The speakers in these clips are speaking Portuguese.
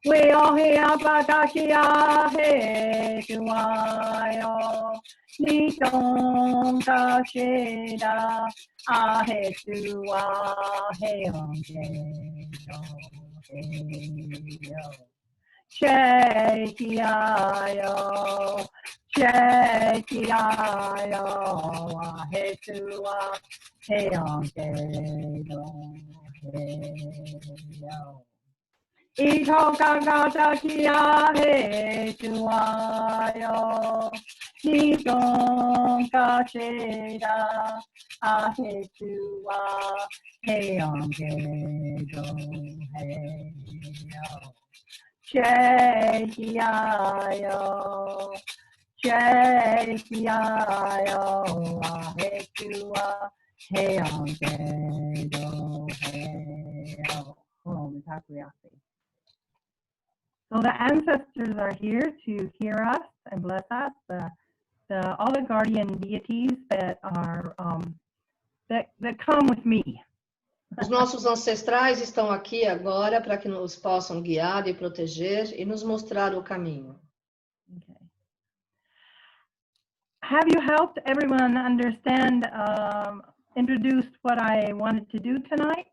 We all hear Badakia, hey, Tuayo, Niton Kashida, Ahe Tua, hey, Chekiayo, Chekiayo, Ahe Tua, hey, Ito kagata kia he tuayo, Nitong kashida ahe tua, he angedo he yo. Chekiayo, Chekiayo, ahe tua, he angedo he yo. So the ancestors are here to hear us and bless us. All the guardian deities that are that come with me. Os nossos ancestrais estão aqui agora para que nos possam guiar e proteger e nos mostrar o caminho. Okay. Have you helped everyone understand, introduced what I wanted to do tonight?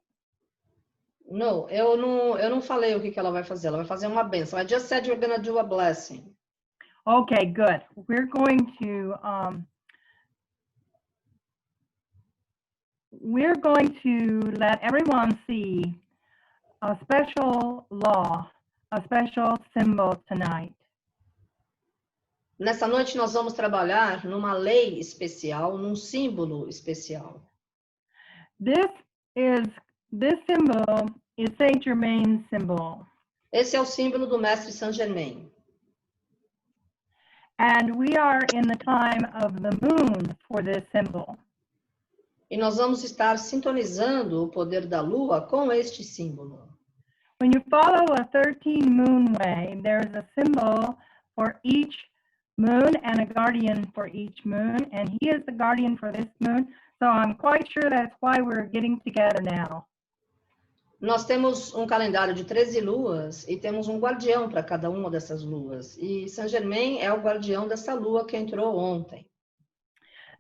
Não, eu não falei o que ela vai fazer. Ela vai fazer uma bênção. I just said you're going to do a blessing. Okay, good. We're going to let everyone see a special law, a special symbol tonight. Nessa noite nós vamos trabalhar numa lei especial, num símbolo especial. This symbol is Saint Germain's symbol. Esse é o símbolo do Mestre Saint Germain. And we are in the time of the moon for this symbol. E nós vamos estar sintonizando o poder da lua com este símbolo. When you follow a 13 moon way, there's a symbol for each moon and a guardian for each moon, and he is the guardian for this moon. So I'm quite sure that's why we're getting together now. Nós temos um calendário de 13 luas e temos um guardião para cada uma dessas luas. E Saint Germain é o guardião dessa lua que entrou ontem.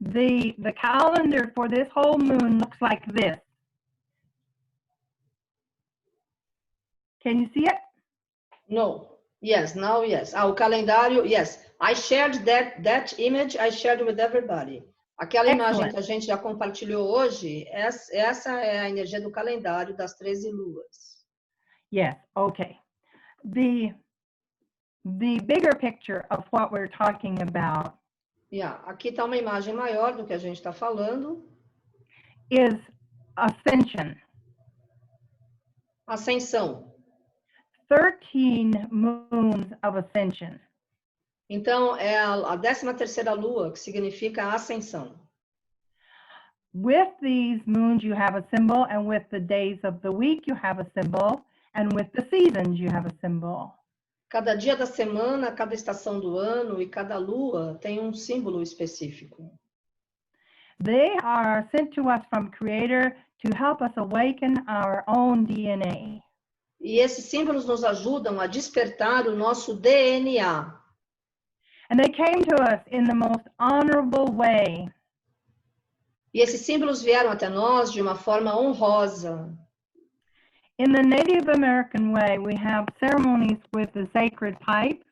The calendar for this whole moon looks like this. Can you see it? No. Yes, now yes. O calendário, yes. I shared that image, I shared with everybody. Aquela imagem que a gente já compartilhou hoje, essa é a energia do calendário das 13 luas. Yes, okay. The bigger picture of what we're talking about. Yeah, aqui está uma imagem maior do que a gente está falando. Is ascension. Ascensão. 13 moons of ascension. Então, é a 13ª lua, que significa ascensão. With these moons, you have a symbol, and with the days of the week, you have a symbol, and with the seasons, you have a symbol. Cada dia da semana, cada estação do ano e cada lua tem um símbolo específico. They are sent to us from Creator to help us awaken our own DNA. E esses símbolos nos ajudam a despertar o nosso DNA. And they came to us in the most honorable way. E esses símbolos vieram até nós de uma forma honrosa. In the Native American way, we have ceremonies with the sacred pipe.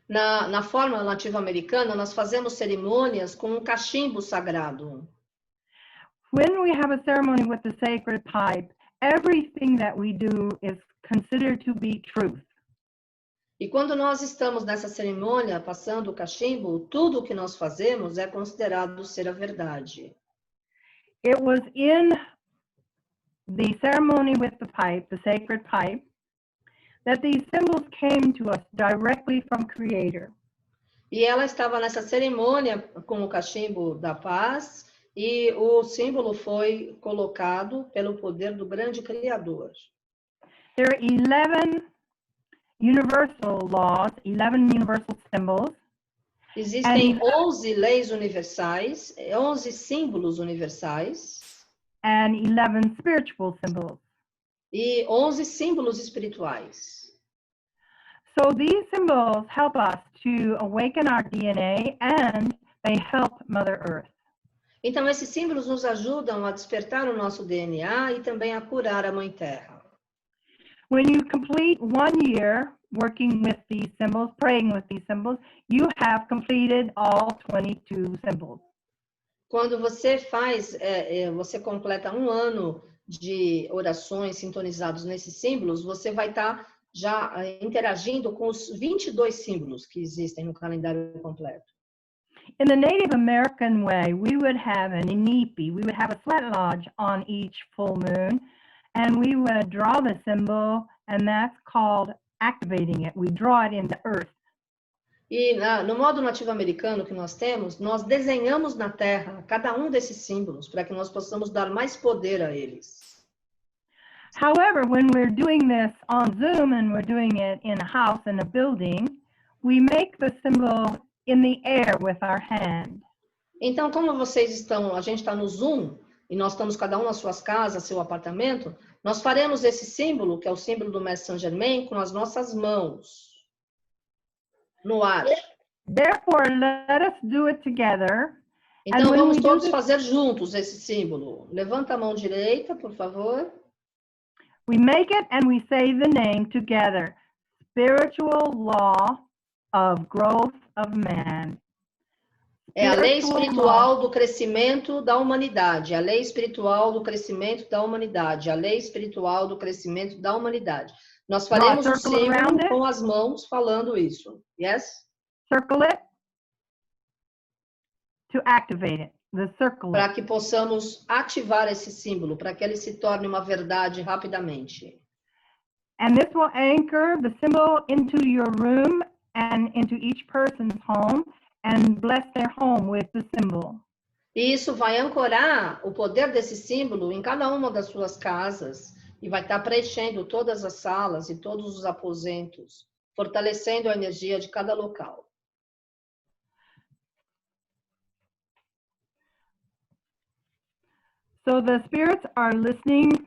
Na forma nativo-americana, nós fazemos cerimônias com um cachimbo sagrado. When we have a ceremony with the sacred pipe, everything that we do is considered to be truth. E quando nós estamos nessa cerimônia, passando o cachimbo, tudo o que nós fazemos é considerado ser a verdade. It was in the ceremony with the pipe, the sacred pipe, that these symbols came to us directly from Creator. E ela estava nessa cerimônia com o cachimbo da paz, e o símbolo foi colocado pelo poder do grande Criador. There are 11 universal laws, 11 universal symbols. Existem 11 leis universais, 11 símbolos universais. And 11 spiritual symbols. E 11 símbolos espirituais. So these symbols help us to awaken our DNA and they help Mother Earth. Então, esses símbolos nos ajudam a despertar o nosso DNA e também a curar a Mãe Terra. When you complete 1 year working with these symbols, praying with these symbols, you have completed all 22 symbols. Quando você você completa 1 ano de orações sintonizados nesses símbolos, você vai estar já interagindo com os 22 símbolos que existem no calendário completo. In the Native American way, we would have an inipi, we would have a sweat lodge on each full moon, and we would draw the symbol, and that's called activating it. We draw it into earth. E no modo nativo americano que nós temos, nós desenhamos na Terra cada um desses símbolos para que nós possamos dar mais poder a eles. However, when we're doing this on Zoom and we're doing it in a house, in a building, we make the symbol in the air with our hand. Então, como vocês estão, a gente está no Zoom e nós estamos cada um nas suas casas, seu apartamento, nós faremos esse símbolo, que é o símbolo do Mestre Saint Germain, com as nossas mãos no ar. Therefore, let us do it together. Então, vamos todos fazer juntos esse símbolo. Levanta a mão direita, por favor. We make it and we say the name together. Spiritual law of growth of man. É a lei espiritual do crescimento da humanidade. A lei espiritual do crescimento da humanidade. A lei espiritual do crescimento da humanidade. Nós faremos um símbolo com as mãos falando isso. Yes? Circle it to activate it. The circle. Para que possamos ativar esse símbolo, para que ele se torne uma verdade rapidamente. And this will anchor the symbol into your room and into each person's home and bless their home with the symbol. E isso vai ancorar o poder desse símbolo em cada uma das suas casas e vai estar preenchendo todas as salas e todos os aposentos, fortalecendo a energia de cada local. So the spirits are listening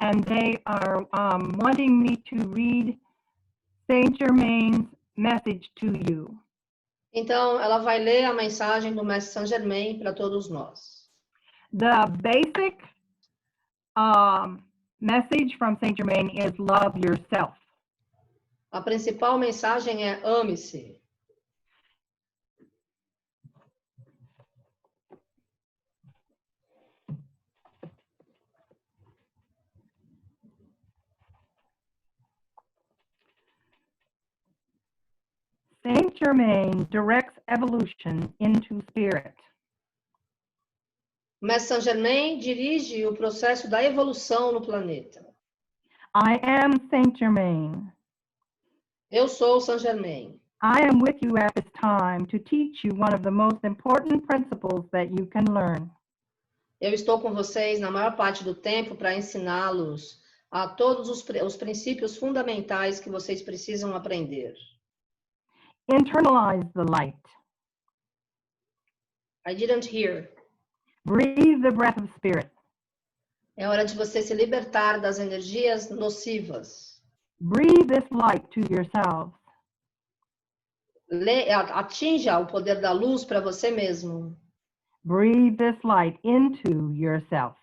and they are wanting me to read Saint Germain's message to you. Então, ela vai ler a mensagem do Mestre Saint Germain para todos nós. The basic message from Saint Germain is love yourself. A principal mensagem é ame-se. Saint Germain directs evolution into spirit. Mestre Saint Germain dirige o processo da evolução no planeta. I am Saint Germain. Eu sou Saint Germain. I am with you at this time to teach you one of the most important principles that you can learn. Eu estou com vocês na maior parte do tempo para ensiná-los a todos os princípios fundamentais que vocês precisam aprender. Internalize the light. I didn't hear. Breathe the breath of spirit. É hora de você se libertar das energias nocivas. Breathe this light to yourselves. Atinja o poder da luz para você mesmo. Breathe this light into yourself.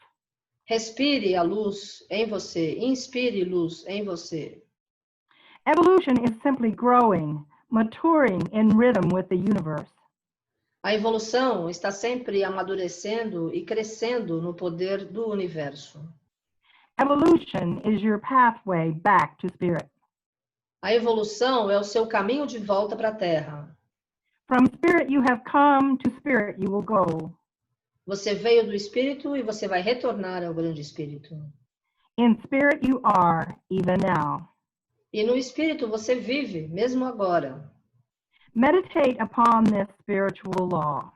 Respire a luz em você. Inspire luz em você. Evolution is simply growing, maturing in rhythm with the universe. A evolução está sempre amadurecendo e crescendo no poder do universo. Evolution is your pathway back to spirit. A evolução é o seu caminho de volta para a Terra. From spirit you have come, to spirit you will go. Você veio do Espírito e você vai retornar ao Grande Espírito. In spirit you are, even now. E no Espírito você vive, mesmo agora. Meditate upon this spiritual law.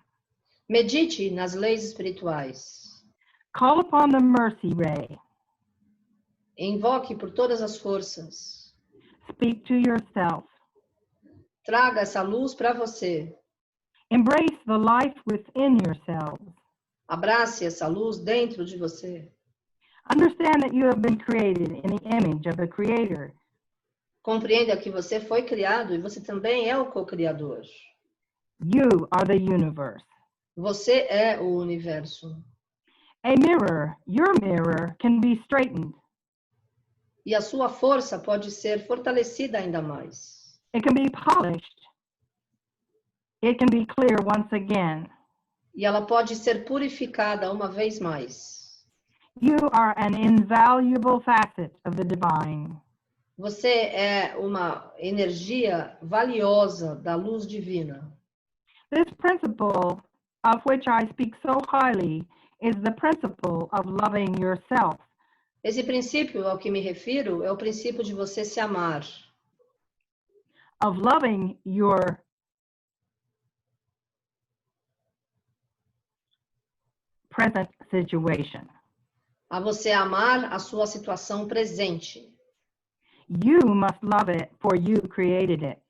Medite nas leis espirituais. Call upon the mercy ray. Invoque por todas as forças. Speak to yourself. Traga essa luz para você. Embrace the life within yourselves. Abrace essa luz dentro de você. Understand that you have been created in the image of the Creator. Compreenda que você foi criado e você também é o co-criador. You are the universe. Você é o universo. A mirror, your mirror, can be straightened. E a sua força pode ser fortalecida ainda mais. It can be polished. It can be clear once again. E ela pode ser purificada uma vez mais. You are an invaluable facet of the divine. Você é uma energia valiosa da luz divina. This principle, of which I speak so highly, is the principle of loving yourself. Esse princípio ao que me refiro é o princípio de você se amar. Of loving your present situation. A você amar a sua situação presente. You must love it, for you created it.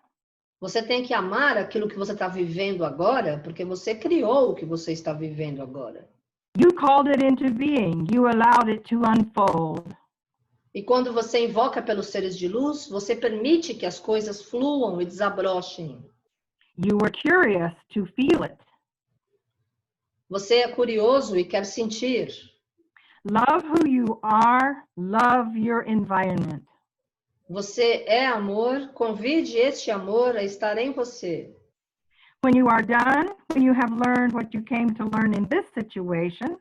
Você tem que amar aquilo que você está vivendo agora, porque você criou o que você está vivendo agora. You called it into being. You allowed it to unfold. E quando você invoca pelos seres de luz, você permite que as coisas fluam e desabrochem. You were curious to feel it. Você é curioso e quer sentir. Love who you are. Love your environment. Você é amor, convide este amor a estar em você. When you are done, when you have learned what you came to learn in this situation,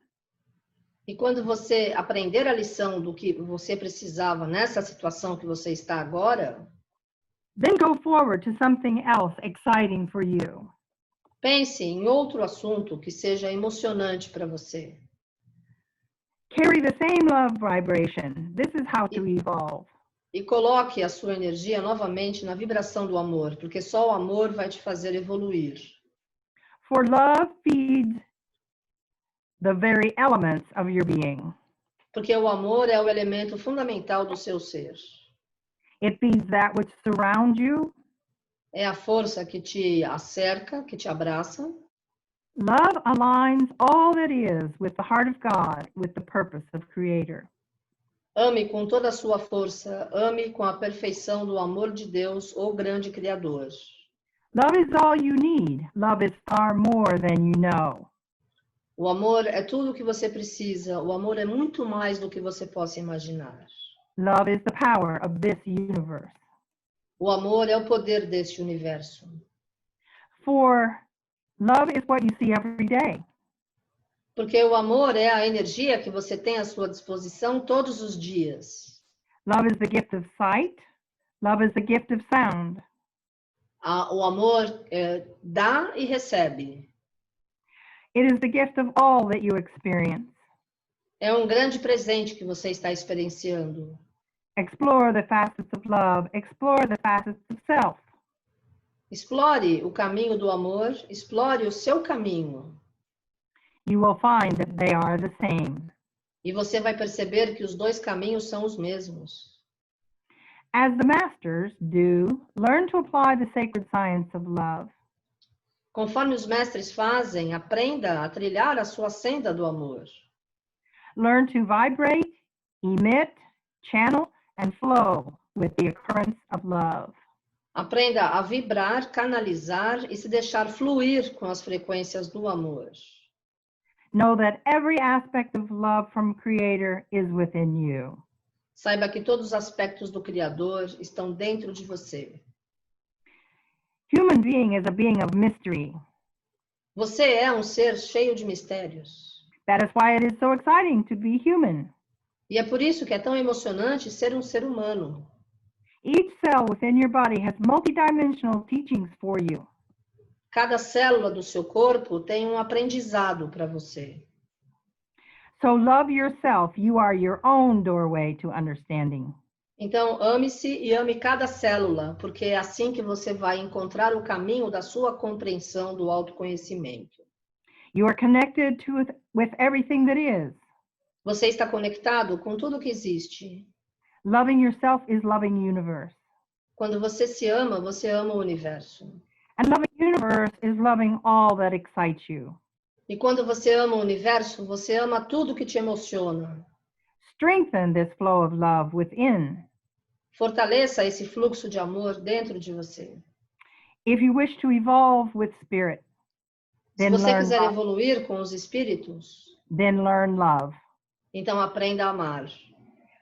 E quando você aprender a lição do que você precisava nessa situação que você está agora, then go forward to something else exciting for you. pense em outro assunto que seja emocionante para você. Carry the same love vibration. This is how to evolve. E coloque a sua energia novamente na vibração do amor, porque só o amor vai te fazer evoluir. For love feeds the very elements of your being. Porque o amor é o elemento fundamental do seu ser. It feeds that which surrounds you. É a força que te acerca, que te abraça. Love aligns all that is with the heart of God, with the purpose of Creator. Ame com toda a sua força, ame com a perfeição do amor de Deus, o grande Criador. Love is all you need. Love is far more than you know. O amor é tudo o que você precisa. O amor é muito mais do que você possa imaginar. Love is the power of this universe. O amor é o poder deste universo. For love is what you see every day. Porque o amor é a energia que você tem à sua disposição todos os dias. Love is the gift of sight. Love is the gift of sound. O amor dá e recebe. It is the gift of all that you experience. É um grande presente que você está experienciando. Explore the facets of love. Explore the facets of self. Explore o caminho do amor. Explore o seu caminho. You will find that they are the same. E você vai perceber que os dois caminhos são os mesmos. As the masters do, learn to apply the sacred science of love. Conforme os mestres fazem, aprenda a trilhar a sua senda do amor. Learn to vibrate, emit, channel, and flow with the occurrence of love. Aprenda a vibrar, canalizar e se deixar fluir com as frequências do amor. Know that every aspect of love from Creator is within you. Saiba que todos os aspectos do Criador estão dentro de você. Human being is a being of mystery. Você é um ser cheio de mistérios. That is why it is so exciting to be human. E é por isso que é tão emocionante ser um ser humano. Each cell within your body has multidimensional teachings for you. Cada célula do seu corpo tem um aprendizado para você. So love yourself. You are your own doorway to understanding. Então, ame-se e ame cada célula, porque é assim que você vai encontrar o caminho da sua compreensão do autoconhecimento. You are connected with everything that is. Você está conectado com tudo que existe. Loving yourself is loving the universe. Quando você ama o universo. And loving the universe is loving all that excites you. E quando você ama o universo, você ama tudo que te emociona. Strengthen this flow of love within. Fortaleça esse fluxo de amor dentro de você. If you wish to evolve with spirit, Se você quiser evoluir com os espíritos, then learn love. então aprenda a amar.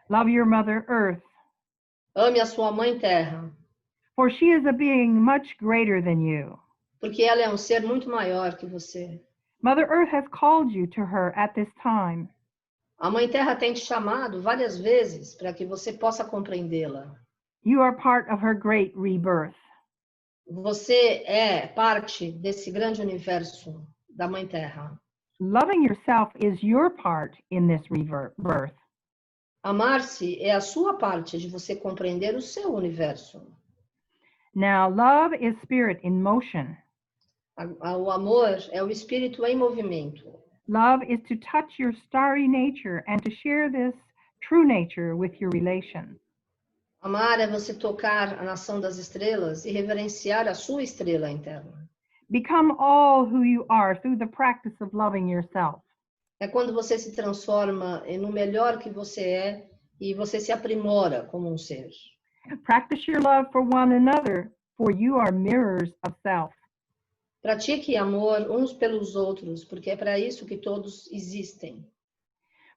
Love your Mother Earth, Ame a sua Mãe Terra, for she is a being much greater than you. porque ela é um ser muito maior que você. Mother Earth has called you to her at this time. A Mãe Terra tem te chamado várias vezes para que você possa compreendê-la. You are part of her great rebirth. Você é parte desse grande universo da Mãe Terra. Loving yourself is your part in this rebirth. Amar-se é a sua parte de você compreender o seu universo. Now, love is spirit in motion. O amor é o espírito em movimento. Love is to touch your starry nature and to share this true nature with your relations. Amar é você tocar a nação das estrelas e reverenciar a sua estrela interna. Become all who you are through the practice of loving yourself. É quando você se transforma no melhor que você é e você se aprimora como um ser. Practice your love for one another, for you are mirrors of self. Pratique amor uns pelos outros, porque é para isso que todos existem.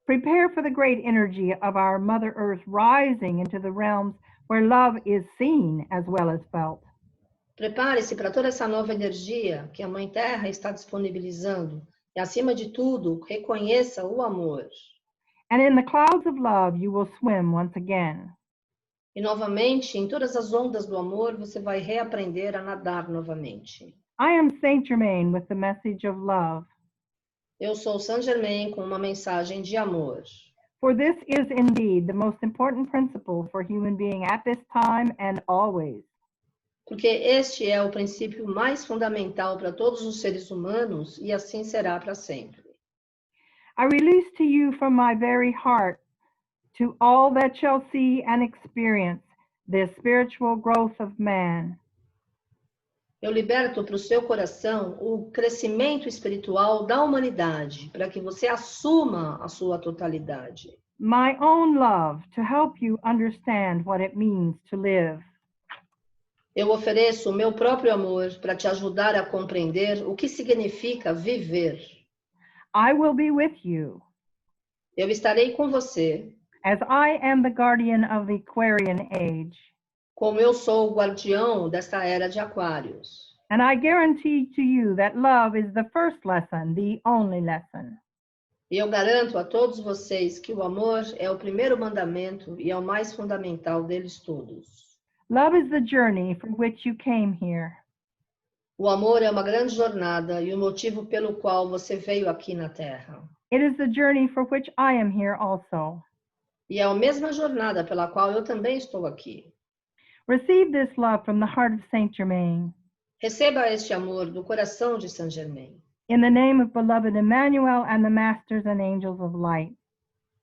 Prepare for the great energy of our Mother Earth rising into the realms where love is seen as well as felt. Prepare-se para toda essa nova energia que a Mãe Terra está disponibilizando. E, acima de tudo, reconheça o amor. And in the clouds of love, you will swim once again. E, novamente, em todas as ondas do amor, você vai reaprender a nadar novamente. I am Saint Germain with the message of love. Eu sou Saint Germain com uma mensagem de amor. For this is indeed the most important principle for human being at this time and always. Porque este é o princípio mais fundamental para todos os seres humanos e assim será para sempre. I release to you from my very heart, to all that shall see and experience the spiritual growth of man. Eu liberto para o seu coração o crescimento espiritual da humanidade, para que você assuma a sua totalidade. My own love to help you understand what it means to live. Eu ofereço o meu próprio amor para te ajudar a compreender o que significa viver. I will be with you. Eu estarei com você. As I am the guardian of the Aquarian age. Como eu sou o guardião desta era de Aquários. And I guarantee to you that love is the first lesson, the only lesson. E eu garanto a todos vocês que o amor é o primeiro mandamento e é o mais fundamental deles todos. Love is the journey for which you came here. O amor é uma grande jornada e o motivo pelo qual você veio aqui na Terra. It is the journey for which I am here also. E é a mesma jornada pela qual eu também estou aqui. Receive this love from the heart of Saint Germain. Receba este amor do coração de Saint Germain. In the name of beloved Emmanuel and the masters and angels of light.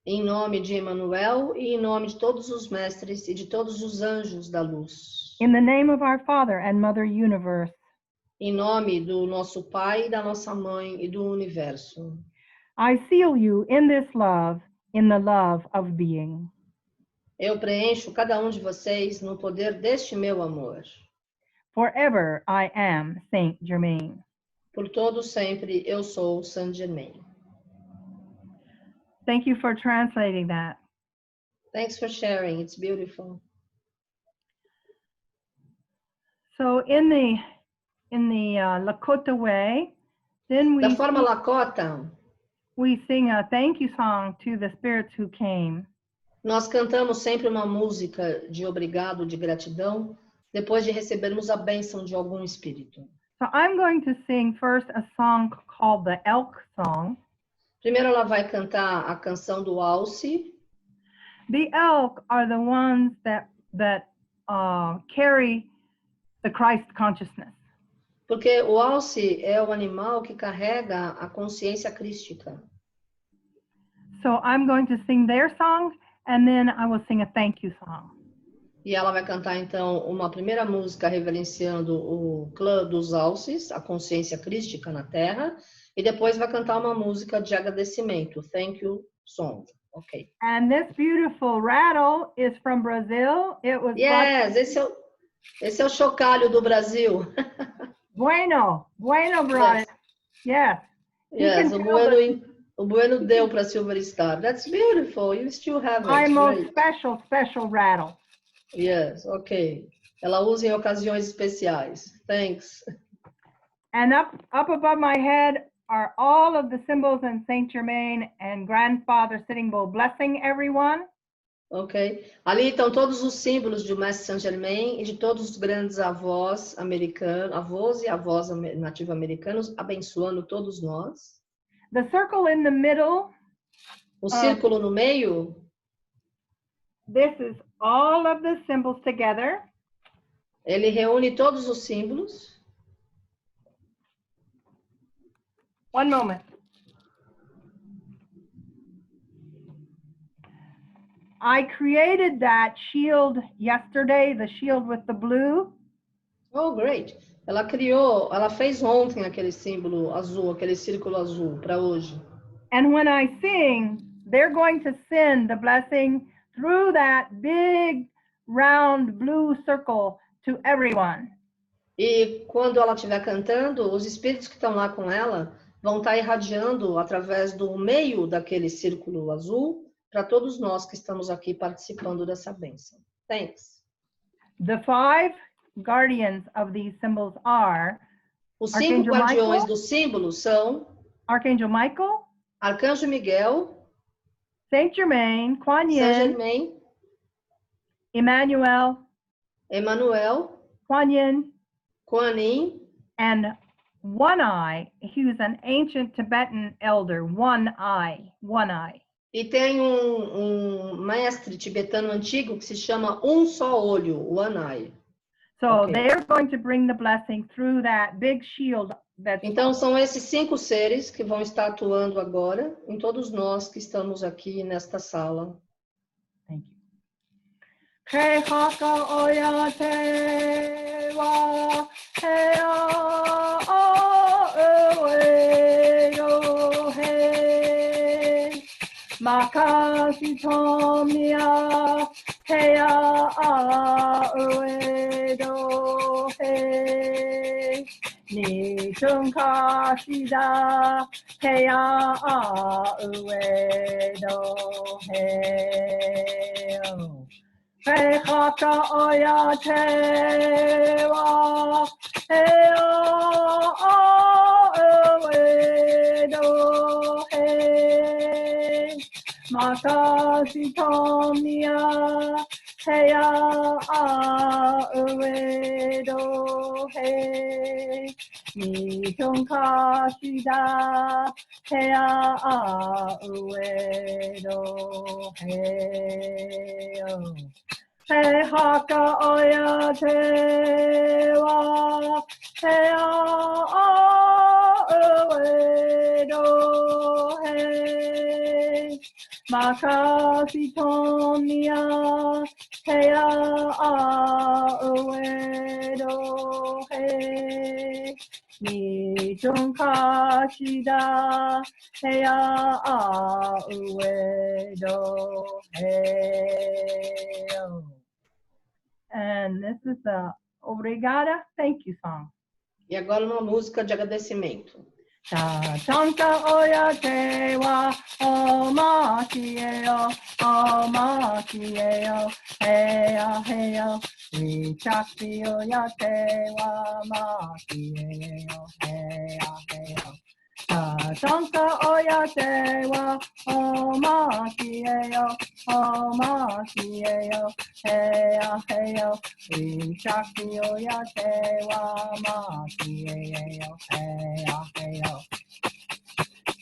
Em nome de Emmanuel e em nome de todos os mestres e de todos os anjos da luz. In the name of our Father and Mother Universe. Em nome do nosso Pai, da nossa Mãe e do Universo. I seal you in this love, in the love of being. Eu preencho cada um de vocês no poder deste meu amor. Forever I am Saint Germain. Por todo sempre eu sou Saint Germain. Thank you for translating that. Thanks for sharing. It's beautiful. So in the Lakota way, then Da forma Lakota, we sing a thank you song to the spirits who came. nós cantamos sempre uma música de obrigado, de gratidão, depois de recebermos a bênção de algum espírito. So I'm going to sing first a song called the Elk Song. Primeiro ela vai cantar a canção do alce. The elk are the ones that carry the Christ consciousness. Porque o alce é o animal que carrega a consciência crística. So I'm going to sing their song, and then I will sing a thank you song. E ela vai cantar, então, uma primeira música reverenciando o clã dos alces, a consciência crística na Terra, e depois vai cantar uma música de agradecimento, Thank You Song. Ok. And this beautiful rattle is from Brazil. It was Yes, esse é o chocalho do Brasil. Bueno, brother. Yes. Yes, o Bueno deu para Silver Star. That's beautiful. You still have it. My most Great. special rattle. Yes, ok. Ela usa em ocasiões especiais. Thanks. And up above my head are all of the symbols in Saint Germain and Grandfather Sitting Bull blessing everyone. Ok. Ali estão todos os símbolos de Mestre Saint Germain e de todos os grandes avós americanos, avós e avós nativo-americanos, abençoando todos nós. The circle in the middle. O círculo no meio. This is all of the symbols together. Ele reúne todos os símbolos. One moment. I created that shield yesterday, the shield with the blue. Oh, great. Ela fez ontem aquele símbolo azul, aquele círculo azul para hoje. And when I sing, they're going to send the blessing through that big round blue circle to everyone. E quando ela estiver cantando, os espíritos que estão lá com ela vão estar irradiando através do meio daquele círculo azul para todos nós que estamos aqui participando dessa bênção. Thanks. The 5 guardians of these symbols are Os 5 guardiões Michael, dos símbolos são Archangel Michael, Arcanjo Miguel, Saint Germain, Kuan Yin, Saint Germain, Emmanuel, Kuan Yin, Kuan Yin, and One Eye, who's an ancient Tibetan elder. One Eye. E tem mestre tibetano antigo que se chama só olho, One Eye. So Okay. they're going to bring the blessing through that big shield. Então são esses 5 seres que vão estar atuando agora em todos nós que estamos aqui nesta sala. Thank Ni chunka shida heya uedo heo. Pekaka oya tewa heya uedo he. Makashi tomiya heya uedo he. Ni chunka shida heya uedo heo. He haka oya tewa heya uedo he. Makashi tomiya heya uedo he. Ni chunka shida heya uedo heo. And this is the Obrigada Thank You song. E agora uma música de agradecimento. Chanka oya tewa oma kieo heya heya. Chakti oya tewa ma kieo heya heya. Chanka oya tewa oma kieo heya heya. Chakti oya tewa ma kieo heya heya.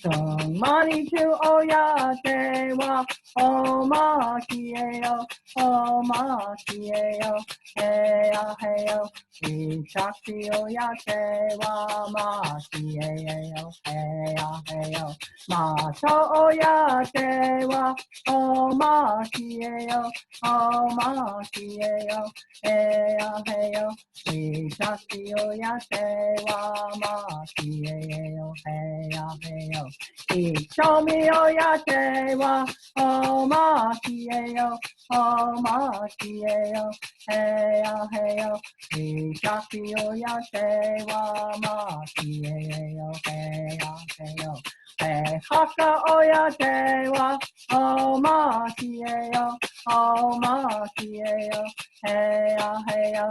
Sung mani tu oya te wa o ma kieo o ma kieo heya heyo we shakti oya te wa ma kieo heya heyo ma to oya te wa o ma kieo o ma kieo heya heyo we shakti oya te wa ma kieo heya heyo Shomi oya te wa o ma kieo o ma kieo heya heyo Shakti oya te wa ma kieo heya heyo Haka oya te wa o ma kieo o ma kieo heya heyo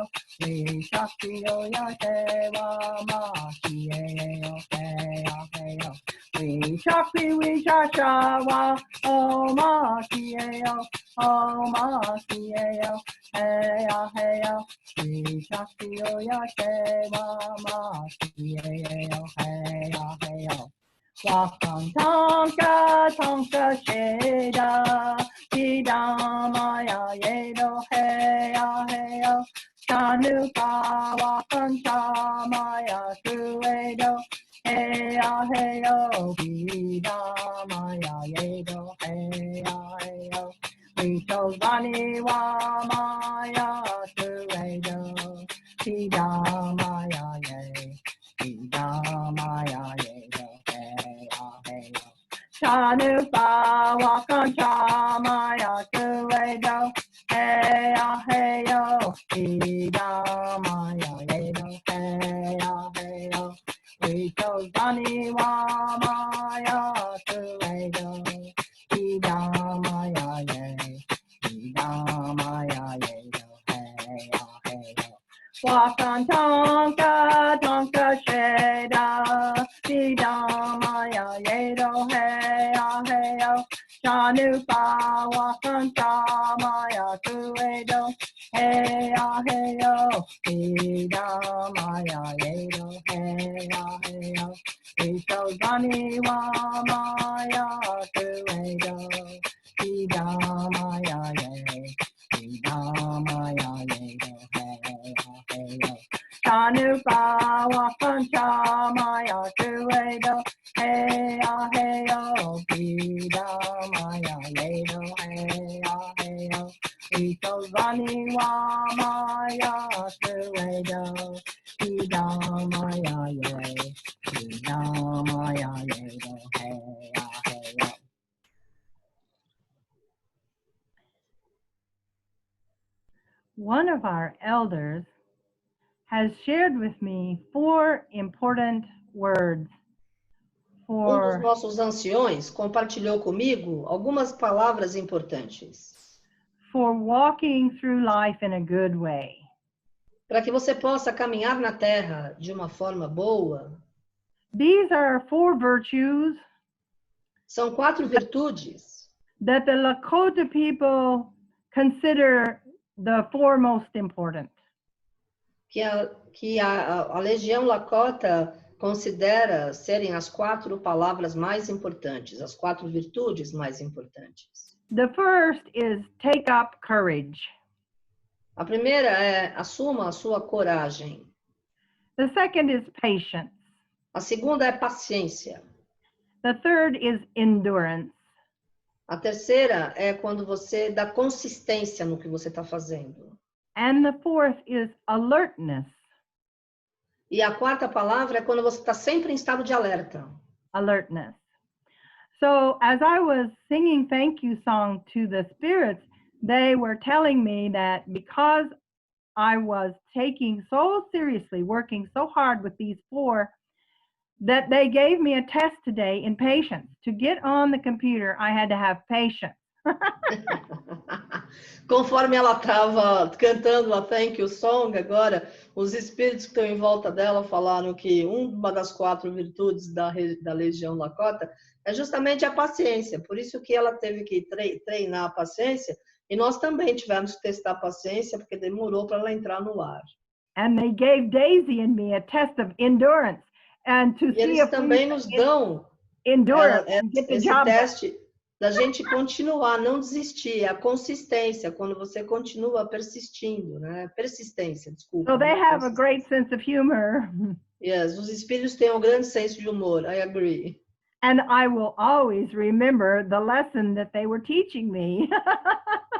Shakti oya te wa ma kieo heya heyo we shasha wa o ma kieo o ma kieo heya heya we shakti oya te wa ma kieo heya heya wakam tonka sheda Maya yedo heya heya Shanu ka wakam Maya suedo heya heyo Maya yedo heya heyo Vishogani wa Maya suedo Maya ye Maya yedo heya heyo Shanu pa wakan Maya suedo heya heyo Maya yedo heya heyo Vishogani wa Maya suedo Maya ye Maya yedo heya heyo Wakan tonka sheda Maya yedo heya heyo Shanu pa wakan Maya suedo heya heyo Maya yedo heya heyo Vishogani wa Maya suedo Maya ye Maya yedo heya heyo Shanu pa wakan Maya suedo heya heyo Maya yedo heya heyo Vishogani wa Maya suedo Maya ye Maya yedo heya heyo. One of our elders has shared with me 4 important words Dos nossos anciões compartilhou comigo algumas palavras importantes. For walking through life in a good way. Para que você possa caminhar na Terra de uma forma boa. These are 4 virtues. São 4 virtudes. That the Lakota people consider the 4 most important. Que a Legião Lakota considera serem as 4 palavras mais importantes, as 4 virtudes mais importantes. The first is take up courage. A primeira é assuma a sua coragem. The second is patience. A segunda é paciência. The third is endurance. A terceira é quando você dá consistência no que você está fazendo. And the fourth is alertness. E a quarta palavra é quando você está sempre em estado de alerta. Alertness. So as I was singing thank you song to the spirits, they were telling me that because I was taking so seriously, working so hard with these 4, that they gave me a test today in patience. To get on the computer, I had to have patience. Conforme ela estava cantando a Thank You Song, agora, os espíritos que estão em volta dela falaram que uma das 4 virtudes da Legião Lakota é justamente a paciência. Por isso que ela teve que treinar a paciência, e nós também tivemos que testar a paciência, porque demorou para ela entrar no ar. And they gave Daisy and me a test of endurance. And to e eles também nos dão endure and get the esse job done. teste da gente continuar, não desistir, a consistência, quando você continua persistindo, né? Persistência, desculpa. So they né? have a great sense of humor. Yes, os espíritos têm um grande senso de humor, I agree. And I will always remember the lesson that they were teaching me.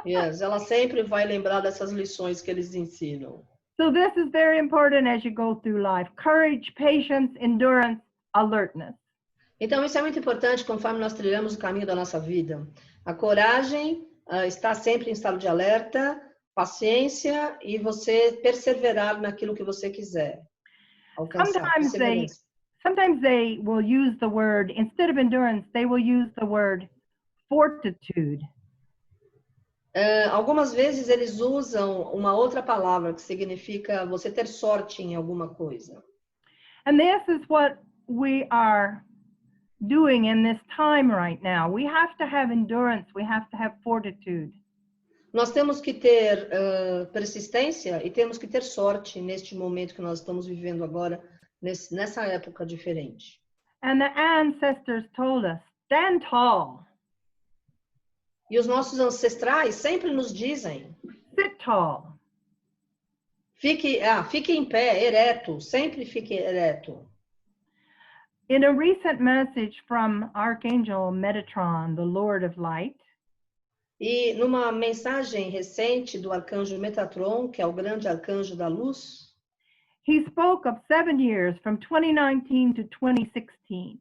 Yes, ela sempre vai lembrar dessas lições que eles ensinam. So this is very important as you go through life. Courage, patience, endurance, alertness. Então, isso é muito importante conforme nós trilhamos o caminho da nossa vida. A coragem, estar sempre em estado de alerta, paciência e você perseverar naquilo que você quiser alcançar. Sometimes they will use the word, instead of endurance, they will use the word fortitude. Algumas vezes eles usam uma outra palavra que significa você ter sorte em alguma coisa. And this is what we are doing in this time right now. We have to have endurance. We have to have fortitude. Nós temos que ter persistência e temos que ter sorte neste momento que nós estamos vivendo agora, nessa época diferente. And the ancestors told us, stand tall. E os nossos ancestrais sempre nos dizem, Sit tall. Fique em pé, ereto, sempre fique ereto. In a recent message from Archangel Metatron, the Lord of Light, e numa mensagem recente do arcanjo Metatron, que é o grande arcanjo da luz, he spoke of 7 years from 2019 to 2016.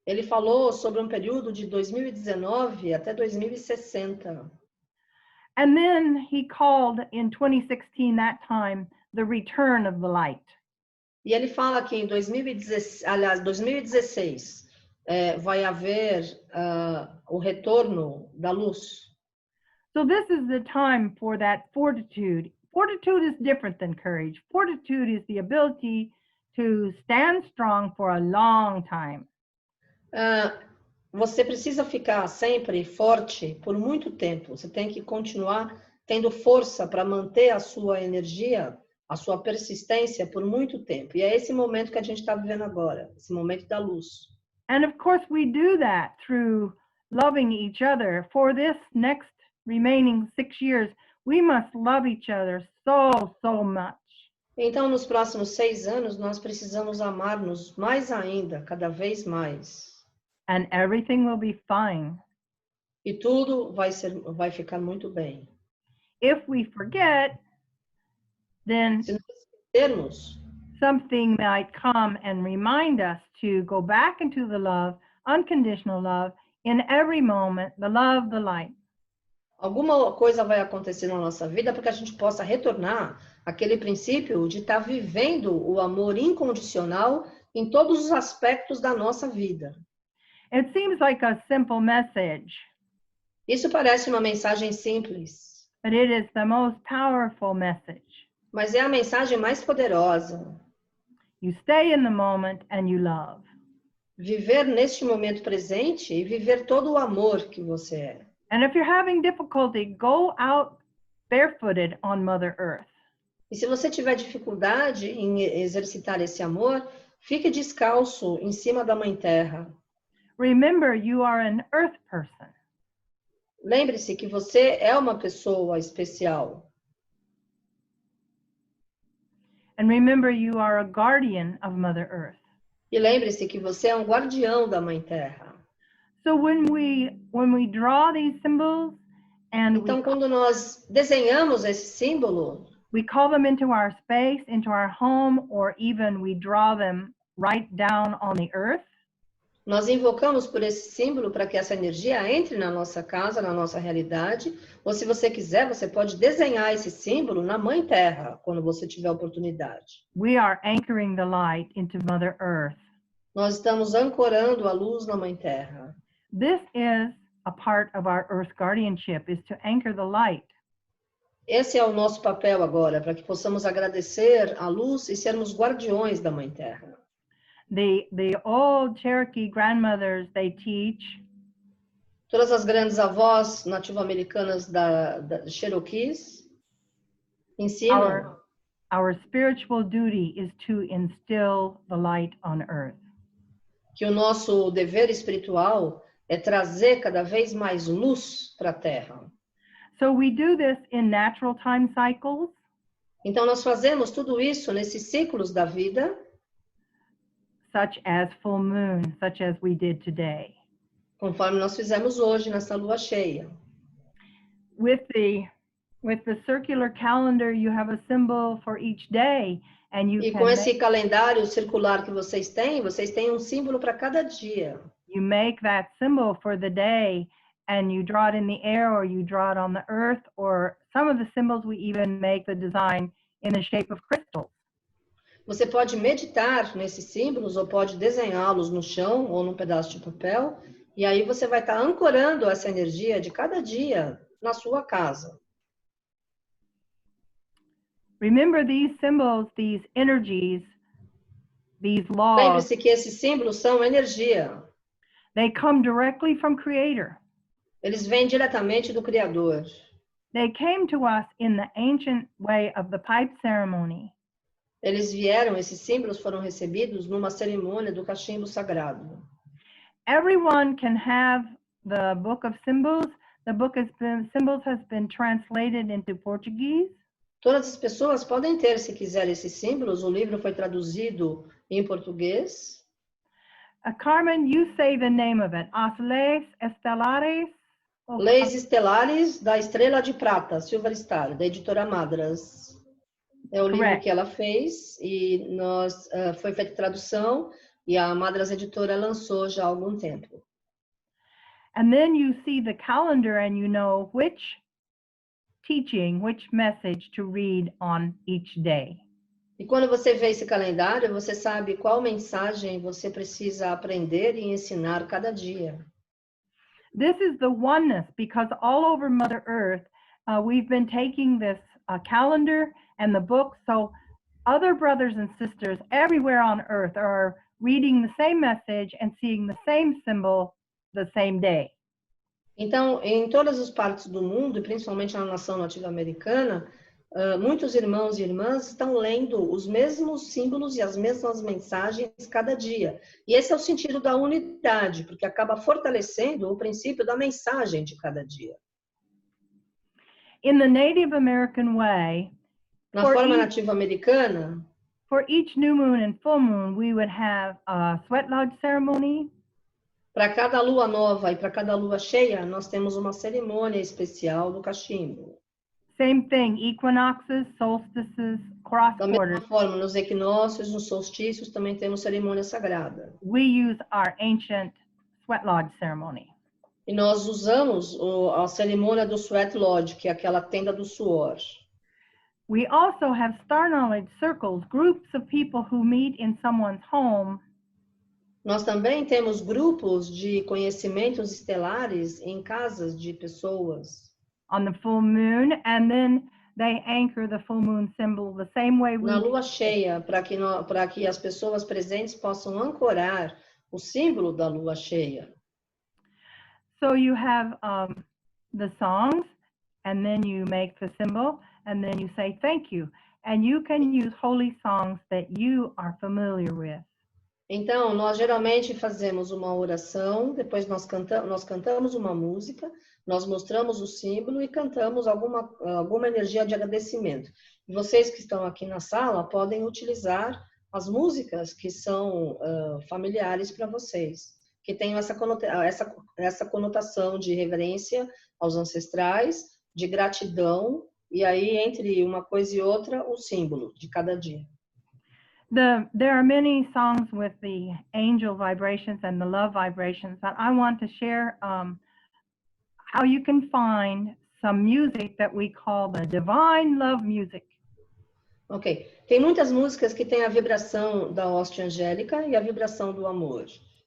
Ele falou sobre um período de 2019 até 2060. And then he called in 2016, that time, the return of the light. E ele fala que em 2016 vai haver o retorno da luz. So this is the time for that fortitude. Fortitude is different than courage. Fortitude is the ability to stand strong for a long time. Você precisa ficar sempre forte por muito tempo. Você tem que continuar tendo força para manter a sua energia, a sua persistência por muito tempo. E é esse momento que a gente está vivendo agora, esse momento da luz. And of course we do that through loving each other. For this next remaining 6 years, we must love each other so much. Então, nos próximos 6 anos, nós precisamos amar-nos mais ainda, cada vez mais. And everything will be fine. E tudo vai ficar muito bem. If we forget, then se nós esquecermos, something might come and remind us to go back into the love, unconditional love, in every moment, the love, the light. Alguma coisa vai acontecer na nossa vida para que a gente possa retornar àquele princípio de estar vivendo o amor incondicional em todos os aspectos da nossa vida. It seems like a simple message. Isso parece uma mensagem simples. But it is the most powerful message. Mas é a mensagem mais poderosa. You stay in the moment and you love. Viver neste momento presente e viver todo o amor que você é. And if you're having difficulty, go out barefooted on Mother Earth. E se você tiver dificuldade em exercitar esse amor, fique descalço em cima da Mãe Terra. Remember, you are an earth person. Lembre-se que você é uma pessoa especial. And remember, you are a guardian of Mother Earth. E lembre-se que você é um guardião da Mãe Terra. So when we draw these symbols and então, quando nós desenhamos esse símbolo, we call them into our space, into our home, or even we draw them right down on the earth. Nós invocamos por esse símbolo para que essa energia entre na nossa casa, na nossa realidade. Ou se você quiser, você pode desenhar esse símbolo na Mãe Terra, quando você tiver oportunidade. We are anchoring the light into Mother Earth. Nós estamos ancorando a luz na Mãe Terra. This is a part of our Earth guardianship, is to anchor the light. Esse é o nosso papel agora, para que possamos agradecer a luz e sermos guardiões da Mãe Terra. The old Cherokee grandmothers, they teach. Todas as grandes avós nativo-americanas da Cherokees ensinam. Our spiritual duty is to instill the light on earth. que o nosso dever espiritual é trazer cada vez mais luz para a Terra. So we do this in natural time cycles, Então, nós fazemos tudo isso nesses ciclos da vida, such as full moon, such as we did today. conforme nós fizemos hoje nessa lua cheia. With the circular calendar, you have a symbol for each day, and you E can com esse calendário circular que vocês têm um símbolo para cada dia. you make that symbol for the day, and you draw it in the air, or you draw it on the earth, or some of the symbols we even make the design in the shape of crystals. Você pode meditar nesses símbolos ou pode desenhá-los no chão ou num pedaço de papel, e aí você vai estar ancorando essa energia de cada dia na sua casa. Remember, these symbols, these energies, these laws, Lembre-se que esses símbolos são energia. they come directly from Creator. Eles vêm diretamente do Criador. They came to us in the ancient way of the pipe ceremony. Esses símbolos foram recebidos numa cerimônia do cachimbo sagrado. Everyone can have the book of symbols. The book symbols has been translated into Portuguese. Todas as pessoas podem ter, se quiserem, esses símbolos. O livro foi traduzido em português. Carmen, you say the name of it. As Leis Estelares. Leis Estelares, da Estrela de Prata, Silver Star, da editora Madras. É o livro que ela fez e foi feita tradução e a Madras Editora lançou já há algum tempo. And then you see the calendar and you know which teaching, which message to read on each day. E quando você vê esse calendário, você sabe qual mensagem você precisa aprender e ensinar cada dia. This is the oneness, because all over Mother Earth, we've been taking this calendar and the book, so other brothers and sisters everywhere on Earth are reading the same message and seeing the same symbol the same day. Então, em todas as partes do mundo, e principalmente na nação nativo-americana, muitos irmãos e irmãs estão lendo os mesmos símbolos e as mesmas mensagens cada dia. E esse é o sentido da unidade, porque acaba fortalecendo o princípio da mensagem de cada dia. In the Native American way, na forma nativo-americana, for each new moon and full moon, we would have a sweat lodge ceremony. Para cada lua nova e para cada lua cheia, nós temos uma cerimônia especial do cachimbo. Same thing, equinoxes, solstices, cross Da quarters. mesma forma, nos equinócios, nos solstícios, também temos cerimônia sagrada. We use our ancient sweat lodge ceremony. E nós usamos a cerimônia do sweat lodge, que é aquela tenda do suor. We also have star knowledge circles, groups of people who meet in someone's home. Nós também temos grupos de conhecimentos estelares em casas de pessoas. On the full moon, and then they anchor the full moon symbol the same way we Na lua cheia, para que as pessoas presentes possam ancorar o símbolo da lua cheia. So you have the songs, and then you make the symbol, and then you say thank you. And you can use holy songs that you are familiar with. Então, nós geralmente fazemos uma oração, depois nós cantamos uma música, nós mostramos o símbolo e cantamos alguma energia de agradecimento. E vocês que estão aqui na sala podem utilizar as músicas que são familiares para vocês, que tenham essa conotação de reverência aos ancestrais, de gratidão, e aí entre uma coisa e outra, o símbolo de cada dia. There are many songs with the angel vibrations and the love vibrations, but I want to share how you can find some music that we call the divine love music. Ok. Tem muitas músicas que têm a vibração da hóstia angélica e a vibração do amor.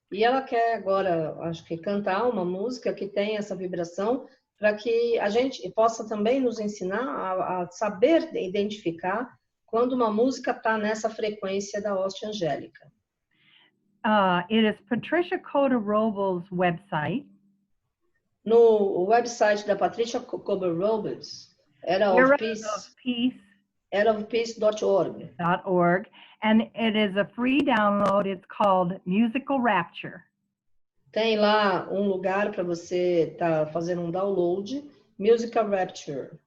E ela quer agora, acho que, cantar uma música que tem essa vibração para que a gente possa também nos ensinar a saber identificar quando uma música está nessa frequência da hóstia angélica. It is Patricia Cota-Robles' website. No website da Patricia Cota-Robles, eraofpeace.org. .org, And it is a free download. It's called Musical Rapture. Tem lá um lugar para você estar fazendo um download, Musical Rapture.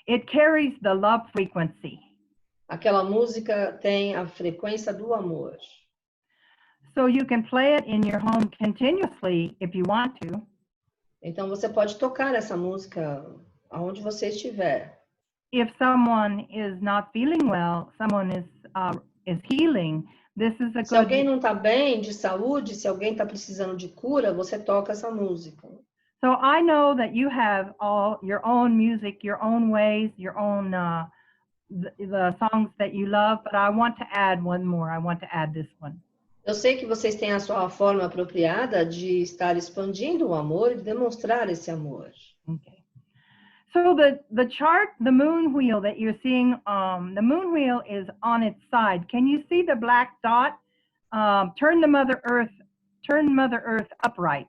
It carries the love frequency. Aquela música tem a frequência do amor. So you can play it in your home continuously if you want to. Então você pode tocar essa música aonde você estiver. If someone is not feeling well, someone is healing, this is a Se alguém good. não está bem de saúde, se alguém está precisando de cura, você toca essa música. So I know that you have all your own music, your own ways, your own the songs that you love, but I want to add one more. I want to add this one. Eu sei que vocês têm a sua forma apropriada de estar expandindo o amor e de demonstrar esse amor. Okay. So the chart, the moon wheel that you're seeing, the moon wheel is on its side. Can you see the black dot? Turn Mother Earth upright.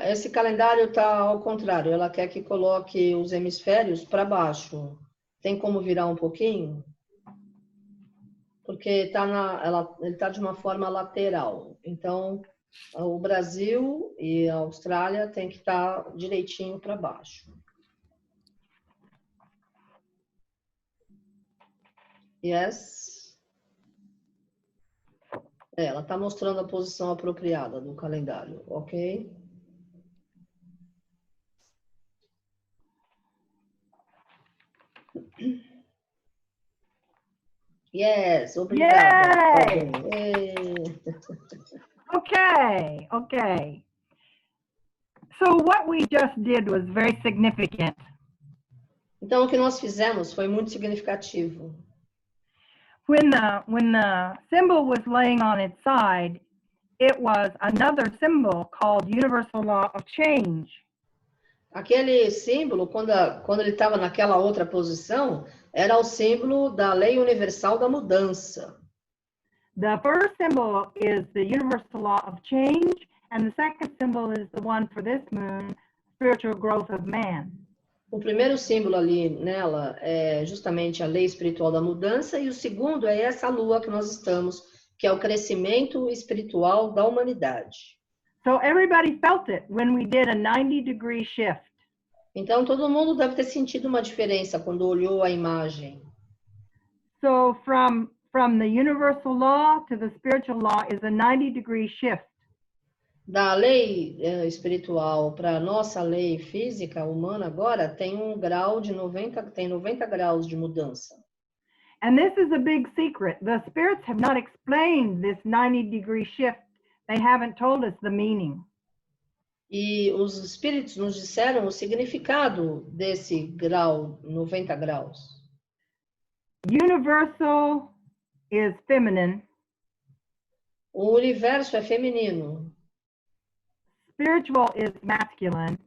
Esse calendário está ao contrário. Ela quer que coloque os hemisférios para baixo. Tem como virar um pouquinho? Porque ele está de uma forma lateral. Então, o Brasil e a Austrália tem que estar direitinho para baixo. Yes. Ela está mostrando a posição apropriada do calendário, ok? Yes, obrigada. Yay! Okay. So what we just did was very significant. Então, o que nós fizemos foi muito significativo. When the symbol was laying on its side, it was another symbol called Universal Law of Change. Aquele símbolo, quando ele estava naquela outra posição, era o símbolo da lei universal da mudança. The first symbol is the Universal Law of Change, and the second symbol is the one for this moon, spiritual growth of man. O primeiro símbolo ali nela é justamente a lei espiritual da mudança, e o segundo é essa lua que nós estamos, que é o crescimento espiritual da humanidade. So everybody felt it when we did a 90-degree shift. Então todo mundo deve ter sentido uma diferença quando olhou a imagem. So from the universal law to the spiritual law is a 90-degree shift. Da lei espiritual para a nossa lei física humana agora tem 90 graus de mudança. And this is a big secret. The spirits have not explained this 90-degree shift. They haven't told us the meaning. E os espíritos nos disseram o significado desse grau, 90 graus. Universal is feminine. O universo é feminino. Spiritual is masculine.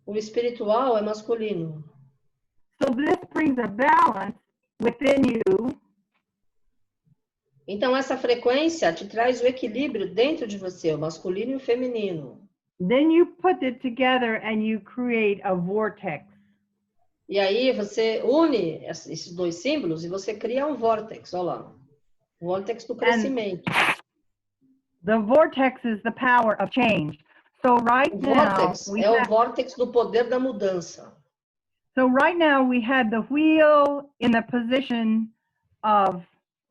O espiritual é masculino. So this brings a balance within you. Então essa frequência te traz o equilíbrio dentro de você, o masculino e o feminino. Then you put it together and you create a vortex. E aí você une esses dois símbolos e você cria um vórtex, olha lá. O vórtex do crescimento. The vortex is the power of change. So right O now vórtex o vórtex do poder da mudança. So right now we had the wheel in the position of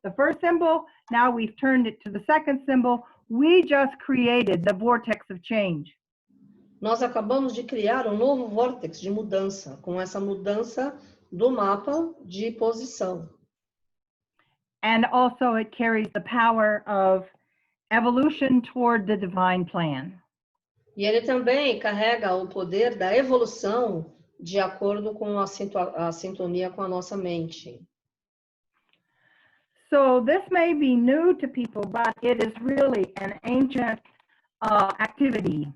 the first symbol. Now we've turned it to the second symbol. We just created the vortex of change. Nós acabamos de criar um novo vórtex de mudança, com essa mudança do mapa de posição. And also it carries the power of evolution toward the divine plan. E ele também carrega o poder da evolução de acordo com a sintonia com a nossa mente. So this may be new to people, but it is really an ancient activity.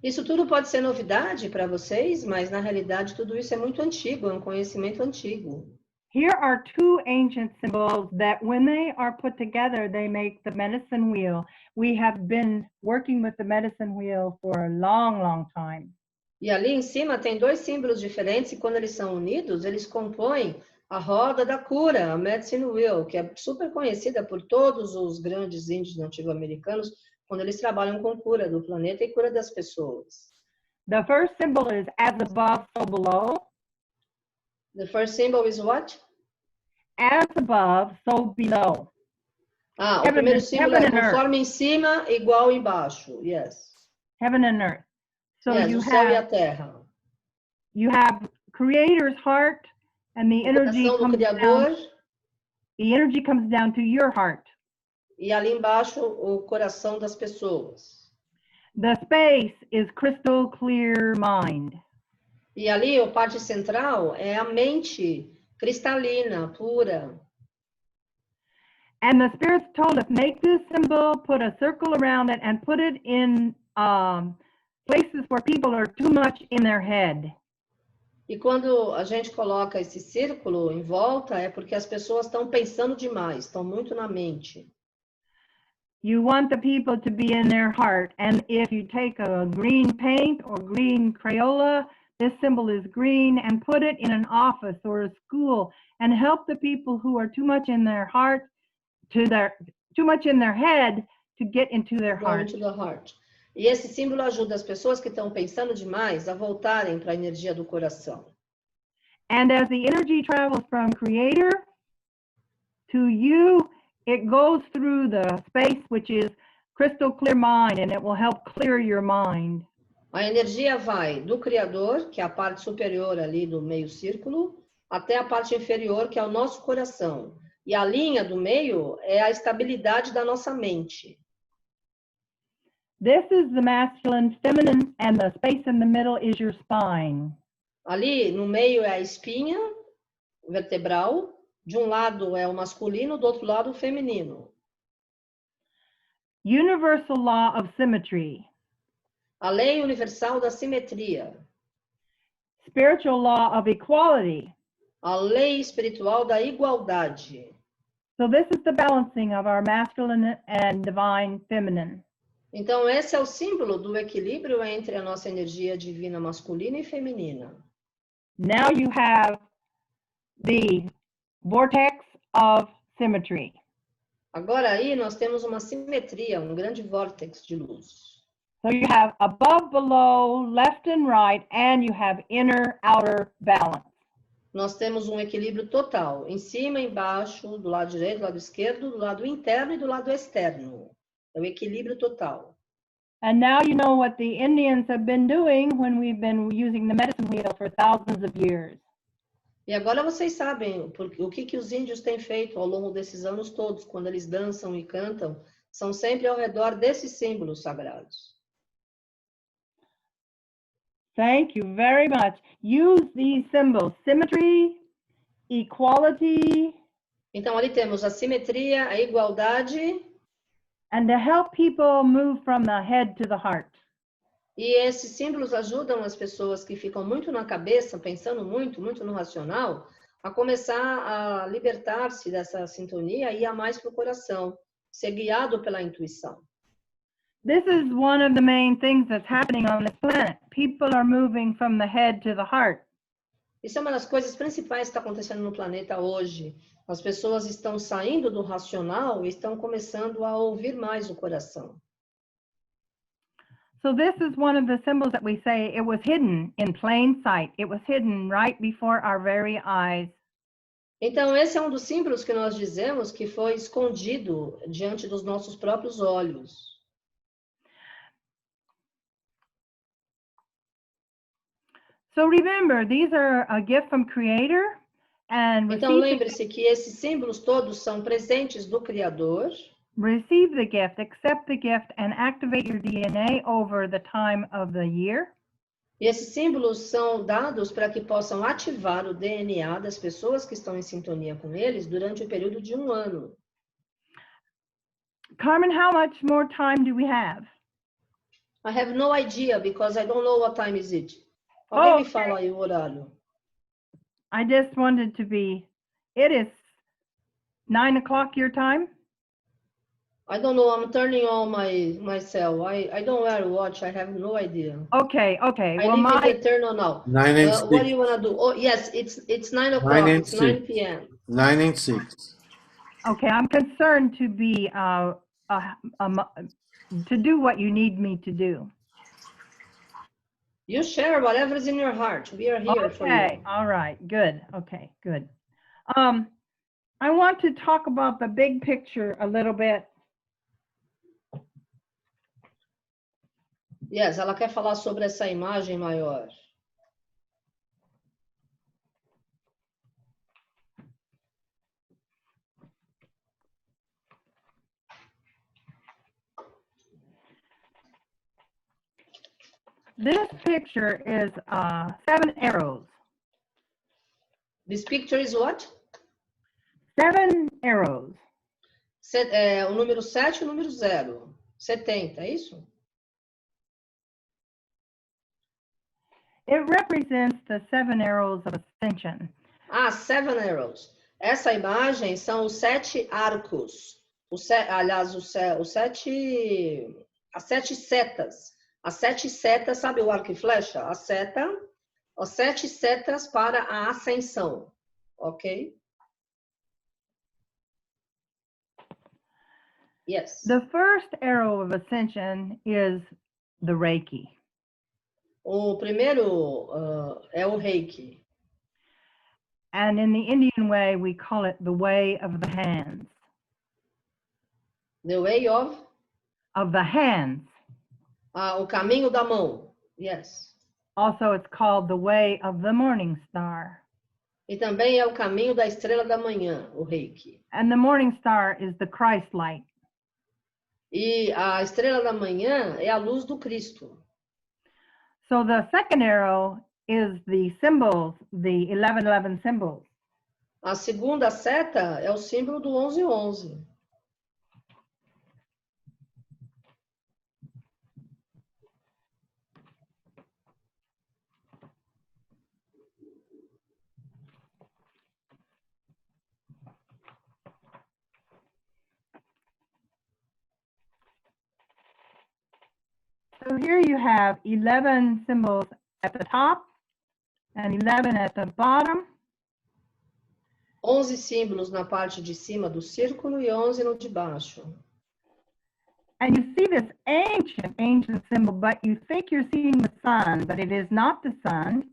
Isso tudo pode ser novidade para vocês, mas na realidade tudo isso é muito antigo, é um conhecimento antigo. Here are two ancient symbols that when they are put together, they make the medicine wheel. We have been working with the medicine wheel for a long, long time. E ali em cima tem dois símbolos diferentes e quando eles são unidos, eles compõem A roda da cura, a medicine wheel, que é super conhecida por todos os grandes índios nativo-americanos quando eles trabalham com cura do planeta e cura das pessoas. The first symbol is as above, so below. The first symbol is what? As above, so below. O primeiro símbolo é conforme em cima, igual embaixo. Yes. Heaven and earth. So yes, you o céu have, e a terra. You have Creator's heart, and the energy comes down. The energy comes down to your heart. E ali embaixo o coração das pessoas. The space is crystal clear mind. E ali a parte central é a mente cristalina, pura. And the spirits told us, make this symbol, put a circle around it, and put it in places where people are too much in their head. E quando a gente coloca esse círculo em volta, é porque as pessoas estão pensando demais, estão muito na mente. You want the people to be in their heart, and if you take a green paint or green Crayola, this symbol is green, and put it in an office or a school, and help the people who are too much in their heart, too much in their head, to get into their heart. Into the heart. E esse símbolo ajuda as pessoas que estão pensando demais a voltarem para a energia do coração. And as the energy travels from Creator to you, it goes through the space which is crystal clear mind, and it will help clear your mind. A energia vai do Criador, que é a parte superior ali do meio círculo, até a parte inferior, que é o nosso coração. E a linha do meio é a estabilidade da nossa mente. This is the masculine, feminine, and the space in the middle is your spine. Ali no meio é a espinha vertebral. De um lado é o masculino, do outro lado o feminino. Universal law of symmetry. A lei universal da simetria. Spiritual law of equality. A lei espiritual da igualdade. So this is the balancing of our masculine and divine feminine. Então esse é o símbolo do equilíbrio entre a nossa energia divina masculina e feminina. Now you have the vortex of symmetry. Agora aí nós temos uma simetria, um grande vórtice de luz. So you have above, below, left and right, and you have inner, outer balance. Nós temos um equilíbrio total, em cima, embaixo, do lado direito, do lado esquerdo, do lado interno e do lado externo. É o equilíbrio total. And now you know what the Indians have been doing when we've been using the medicine wheel for thousands of years. E agora vocês sabem o que os índios têm feito ao longo desses anos todos, quando eles dançam e cantam, são sempre ao redor desses símbolos sagrados. Thank you very much. Use these symbols, symmetry, equality. Então ali temos a simetria, a igualdade. And to help people move from the head to the heart. E esses símbolos ajudam as pessoas que ficam muito na cabeça, pensando muito no racional, a começar a libertar-se dessa sintonia e ir mais para o coração, ser guiado pela intuição. This is one of the main things that's happening on this planet. People are moving from the head to the heart. Isso é uma das coisas principais que está acontecendo no planeta hoje. As pessoas estão saindo do racional e estão começando a ouvir mais o coração. So this is one of the symbols that we say it was hidden in plain sight. It was hidden right before our very eyes. Então esse é um dos símbolos que nós dizemos que foi escondido diante dos nossos próprios olhos. So remember, these are a gift from Creator. And então lembre-se que esses símbolos todos são presentes do Criador. Receive the gift, accept the gift, and activate your DNA over the time of the year. E esses símbolos são dados para que possam ativar o DNA das pessoas que estão em sintonia com eles durante o período de um ano. Carmen, how much more time do we have? I have no idea because I don't know what time is it. Alguém me fala aí o horário. I just wanted to be, it is 9 o'clock your time? I don't know. I'm turning on myself. I don't wear a watch. I have no idea. Okay. I Well, leave it eternal now. 9 and 6. What do you want to do? Oh, yes, it's 9 o'clock. 9 and It's 9 6. p.m. 9 and 6. Okay, I'm concerned to be to do what you need me to do. You share whatever's in your heart. We are here for you. Okay, all right, good. Okay, good. I want to talk about the big picture a little bit. Yes, ela quer falar sobre essa imagem maior. This picture is 7 arrows. This picture is what? 7 arrows. O número 7 e o número 0. 70, é isso? It represents the 7 arrows of ascension. Ah, 7 arrows. Essa imagem são os 7 arcos. Aliás, as 7 setas. As 7 setas, sabe o arco e flecha? A seta, as 7 setas para a ascensão, ok? Yes. The first arrow of ascension is the Reiki. O primeiro é o Reiki. And in the Indian way, we call it the way of the hands. The way of? Of the hands. O caminho da mão. Yes. Also, it's called the way of the morning star. E também é o caminho da estrela da manhã, o Reiki. And the morning star is the Christ light. E a estrela da manhã é a luz do Cristo. So the second arrow is the symbols, the 1111 symbols. A segunda seta é o símbolo do 1111. So here you have 11 symbols at the top and 11 at the bottom. 11 símbolos na parte de cima do círculo e 11 no de baixo. And you see this ancient symbol, but you think you're seeing the sun, but it is not the sun.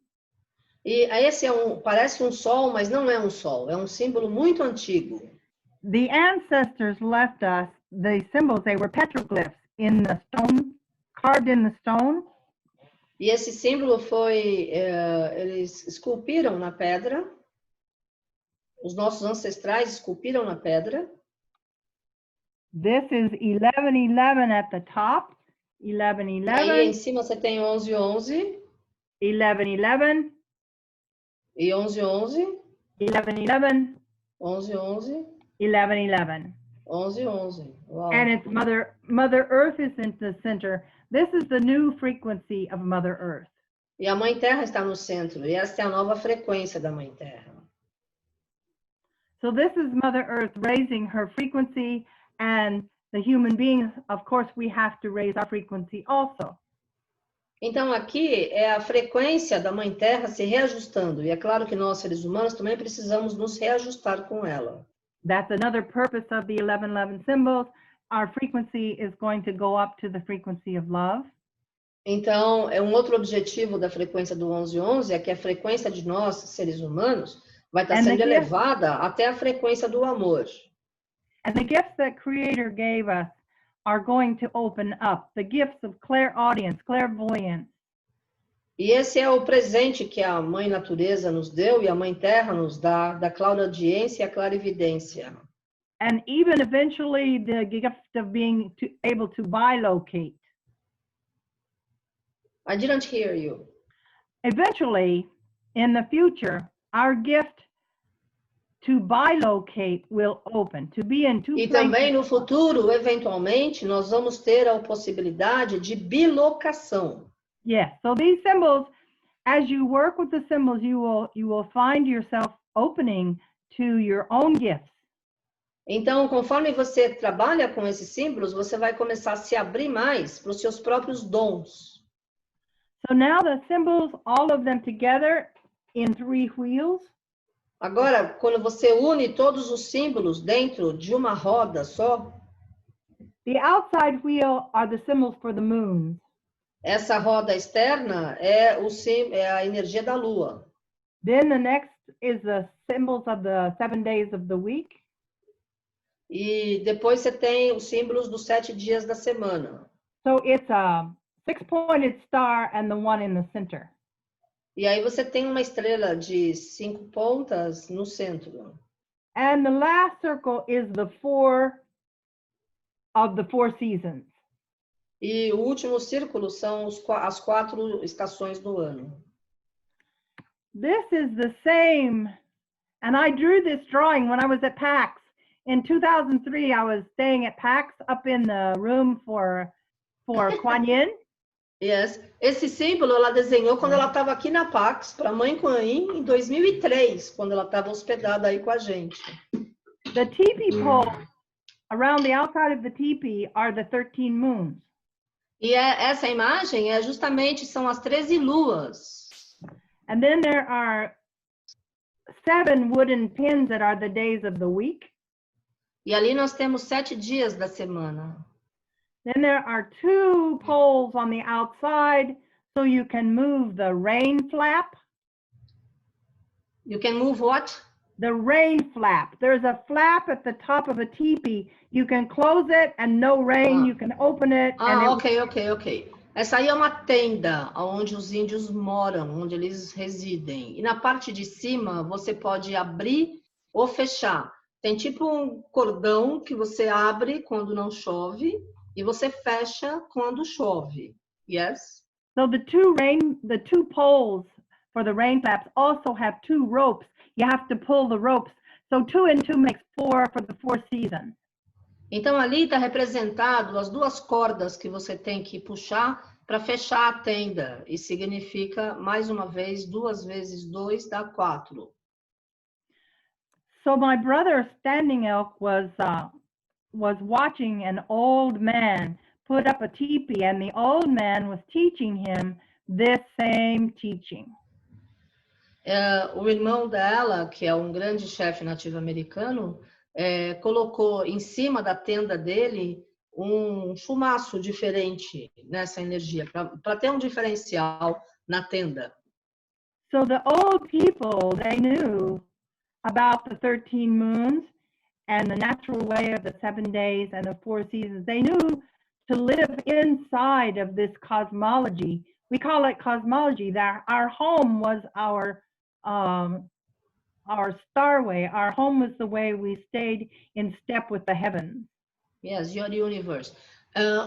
E esse parece um sol, mas não é um sol. É um símbolo muito antigo. The ancestors left us the symbols. They were petroglyphs in the stone, carved in the stone. E esse símbolo foi, eles esculpiram na pedra. Os nossos ancestrais esculpiram na pedra. This is 1111 at the top, 1111. Aí em cima você tem 1111. 1111. E 1111. 1111. 1111. 1111. 1111. Wow. And it's Mother Earth is in the center. This is the new frequency of Mother Earth. E a Mãe Terra está no centro. E esta é a nova frequência da Mãe Terra. So this is Mother Earth raising her frequency, and the human beings, of course, we have to raise our frequency also. Então aqui é a frequência da Mãe Terra se reajustando. E é claro que nós, seres humanos, também precisamos nos reajustar com ela. That's another purpose of the 1111 symbols. Our frequency is going to go up to the frequency of love. Então, é um outro objetivo da frequência do 1111 é que a frequência de nós, seres humanos, vai estar sendo elevada até a frequência do amor. And the gifts that Creator gave us are going to open up. The gifts of clairaudience, clairvoyance. E esse é o presente que a Mãe Natureza nos deu e a Mãe Terra nos dá, da clareaudiência e a clarividência. And even eventually the gift of being able to bilocate. I didn't hear you. Eventually, in the future, our gift to bilocate will open, to be in two E places. também no futuro, eventualmente, nós vamos ter a possibilidade de bilocação. Yes, so these symbols, as you work with the symbols, you will find yourself opening to your own gifts. Então, conforme você trabalha com esses símbolos, você vai começar a se abrir mais para os seus próprios dons. So now the symbols, all of them together in 3 wheels. Agora, quando você une todos os símbolos dentro de uma roda só, The outside wheel are the symbols for the moon. essa roda externa é a energia da lua. Then the next is the symbols of the 7 days of the week. E depois você tem os símbolos dos 7 dias da semana. So it's a 6-pointed star and the one in the center. E aí você tem uma estrela de 5 pontas no centro. And the last circle is the 4 of the 4 seasons. E o último círculo são as 4 estações do ano. This is the same, and I drew this drawing when I was at PAX. In 2003, I was staying at PAX up in the room for Kuan Yin. Yes. Esse símbolo ela desenhou quando ela estava aqui na PAX, para a Mãe Kuan Yin, em 2003, quando ela estava hospedada aí com a gente. The teepee poles around the outside of the teepee are the 13 moons. E essa imagem são as 13 luas. And then there are 7 wooden pins that are the days of the week. E ali nós temos 7 dias da semana. Then there are 2 poles on the outside, so you can move the rain flap. You can move what? The rain flap. There's a flap at the top of a teepee. You can close it and no rain. You can open it. Ok. Essa aí é uma tenda onde os índios moram, onde eles residem. E na parte de cima você pode abrir ou fechar. Tem tipo um cordão que você abre quando não chove e você fecha quando chove. Yes? So the two poles for the rain flaps also have 2 ropes. You have to pull the ropes. So 2 and 2 makes 4 for the 4 seasons. Então ali está representado as 2 cordas que você tem que puxar para fechar a tenda. E significa, mais uma vez, 2 vezes 2 dá 4. So my brother Standing Elk was watching an old man put up a teepee, and the old man was teaching him this same teaching. O irmão dela, que é um grande chefe nativo-americano, colocou em cima da tenda dele um chumaço diferente nessa energia, para ter um diferencial na tenda. So the old people, they knew about the 13 moons and the natural way of the 7 days and the 4 seasons. They knew to live inside of this cosmology. We call it cosmology, that our home was our starway. Our home was the way we stayed in step with the heavens. Yes, your universe.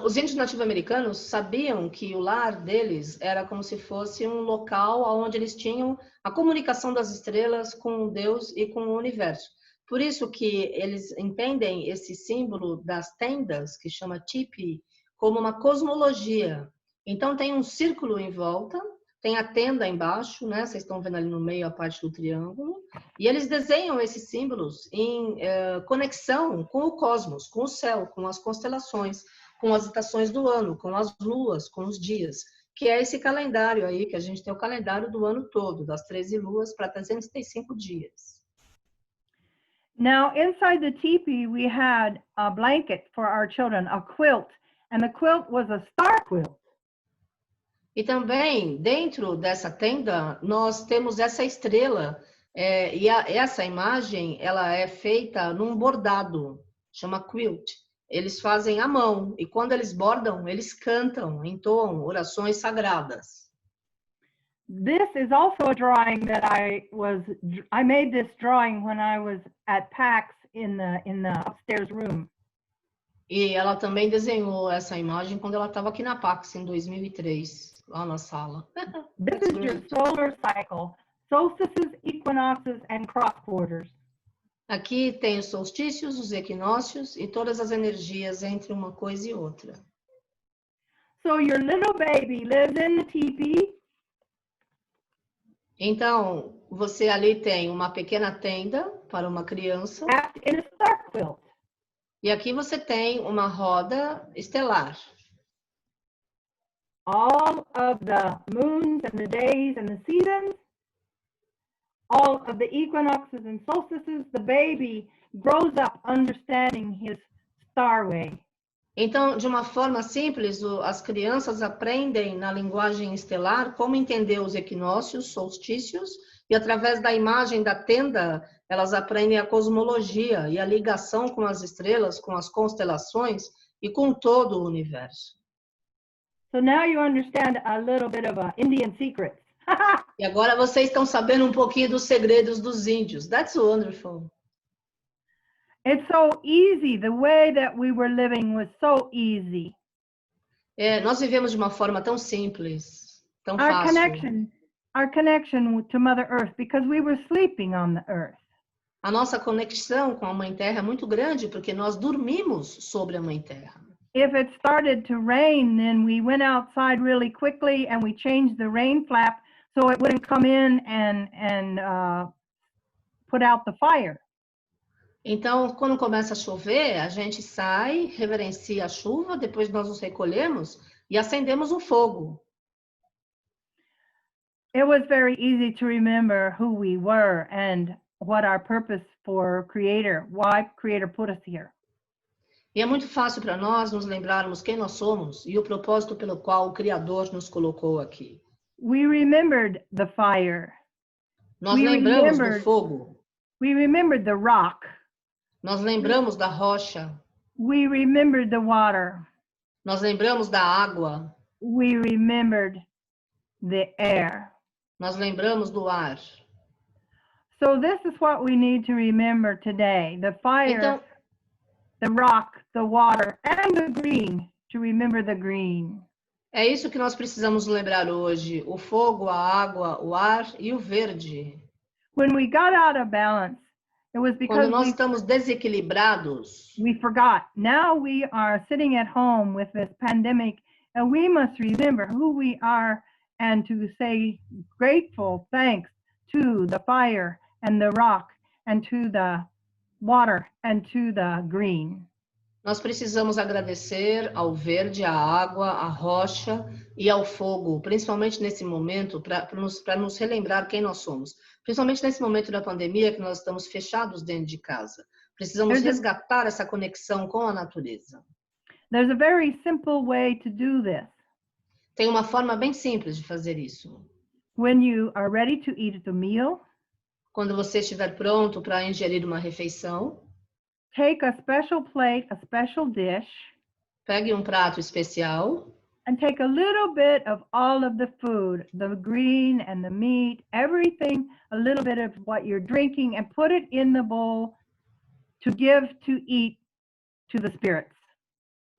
Os índios nativo-americanos sabiam que o lar deles era como se fosse um local onde eles tinham a comunicação das estrelas com Deus e com o universo. Por isso que eles entendem esse símbolo das tendas, que chama tipi, como uma cosmologia. Então tem um círculo em volta, tem a tenda embaixo, né? Vocês estão vendo ali no meio a parte do triângulo. E eles desenham esses símbolos em conexão com o cosmos, com o céu, com as constelações, com as estações do ano, com as luas, com os dias, que é esse calendário aí, que a gente tem o calendário do ano todo, das 13 luas para 365 dias. Now, inside the teepee, we had a blanket for our children, a quilt, and the quilt was a star quilt. E também, dentro dessa tenda, nós temos essa estrela, essa imagem, ela é feita num bordado, chama quilt. Eles fazem à mão, e quando eles bordam, eles cantam, entoam orações sagradas. This is also a drawing that I made this drawing when I was at PAX in the upstairs room. E ela também desenhou essa imagem quando ela estava aqui na PAX em 2003, lá na sala. This is your solar cycle, solstices, equinoxes, and cross quarters. Aqui tem os solstícios, os equinócios e todas as energias entre uma coisa e outra. So your little baby lives in the teepee. Então, você ali tem uma pequena tenda para uma criança. In a star quilt. E aqui você tem uma roda estelar. All of the moons and the days and the seasons, all of the equinoxes and solstices, the baby grows up understanding his star way. Então, de uma forma simples, as crianças aprendem na linguagem estelar como entender os equinócios, solstícios, e através da imagem da tenda, elas aprendem a cosmologia e a ligação com as estrelas, com as constelações e com todo o universo. So now you understand a little bit of Indian secrets. E agora vocês estão sabendo um pouquinho dos segredos dos índios. That's wonderful. It's so easy. The way that we were living was so easy. Nós vivemos de uma forma tão simples, tão fácil. Our connection to Mother Earth, because we were sleeping on the earth. A nossa conexão com a Mãe Terra é muito grande porque nós dormimos sobre a Mãe Terra. If it started to rain, then we went outside really quickly and we changed the rain flap so it wouldn't come in and put out the fire. Então, quando começa a chover, a gente sai, reverencia a chuva, depois nós nos recolhemos e acendemos o fogo. It was very easy to remember who we were and what our purpose for Creator, why Creator put us here. E é muito fácil para nós nos lembrarmos quem nós somos e o propósito pelo qual o Criador nos colocou aqui. We remembered the fire. Nós lembramos do fogo. We remembered the rock. Nós lembramos da rocha. We remembered the water. Nós lembramos da água. We remembered the air. Nós lembramos do ar. So this is what we need to remember today. The fire, então, the rock, the water, and the green. To remember the green. É isso que nós precisamos lembrar hoje. O fogo, a água, o ar e o verde. When we got out of balance, it was because quando nós estamos desequilibrados, we forgot. Now we are sitting at home with this pandemic, and we must remember who we are and to say grateful thanks to the fire and the rock and to the water and to the green. Nós precisamos agradecer ao verde, à água, à rocha e ao fogo, principalmente nesse momento, para nos relembrar quem nós somos. Principalmente nesse momento da pandemia que nós estamos fechados dentro de casa. Precisamos resgatar essa conexão com a natureza. There's a very simple way to do this. Tem uma forma bem simples de fazer isso. When you are ready to eat the meal, quando você estiver pronto para ingerir uma refeição, take a special plate, a special dish, pegue um prato especial, and take a little bit of all of the food, the green and the meat, everything, a little bit of what you're drinking, and put it in the bowl to give to eat to the spirits.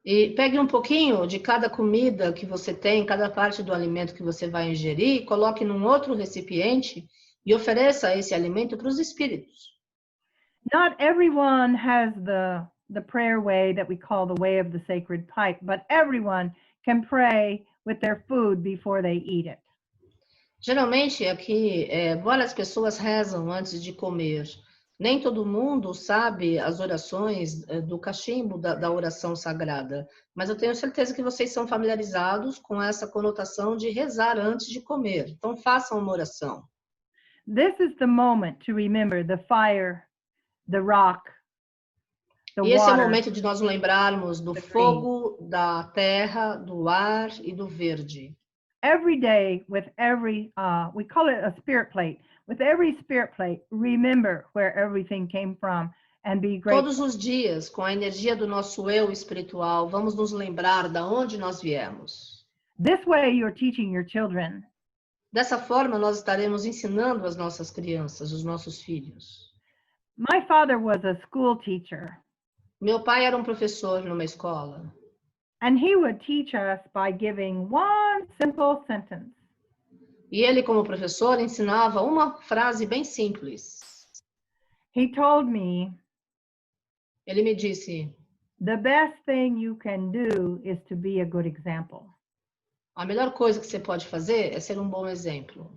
E pegue um pouquinho de cada comida que você tem, cada parte do alimento que você vai ingerir, coloque num outro recipiente e ofereça esse alimento para os espíritos. Not everyone has the prayer way that we call the way of the sacred pipe, but everyone can pray with their food before they eat it. Geralmente aqui, várias pessoas rezam antes de comer. Nem todo mundo sabe as orações do cachimbo da oração sagrada, mas eu tenho certeza que vocês são familiarizados com essa conotação de rezar antes de comer. Então façam uma oração. This is the moment to remember the fire, the rock, the water. E esse é o momento de nós lembrarmos do fogo, da terra, do ar e do verde. Every day with every, we call it a spirit plate. With every spirit plate, remember where everything came from and be grateful. Todos os dias, com a energia do nosso eu espiritual, vamos nos lembrar de onde nós viemos. This way you're teaching your children. Dessa forma, nós estaremos ensinando as nossas crianças, os nossos filhos. My father was a school teacher. Meu pai era um professor numa escola. And he would teach us by giving one simple sentence. E ele, como professor, ensinava uma frase bem simples. He told me, ele me disse, the best thing you can do is to be a good example. A melhor coisa que você pode fazer é ser um bom exemplo.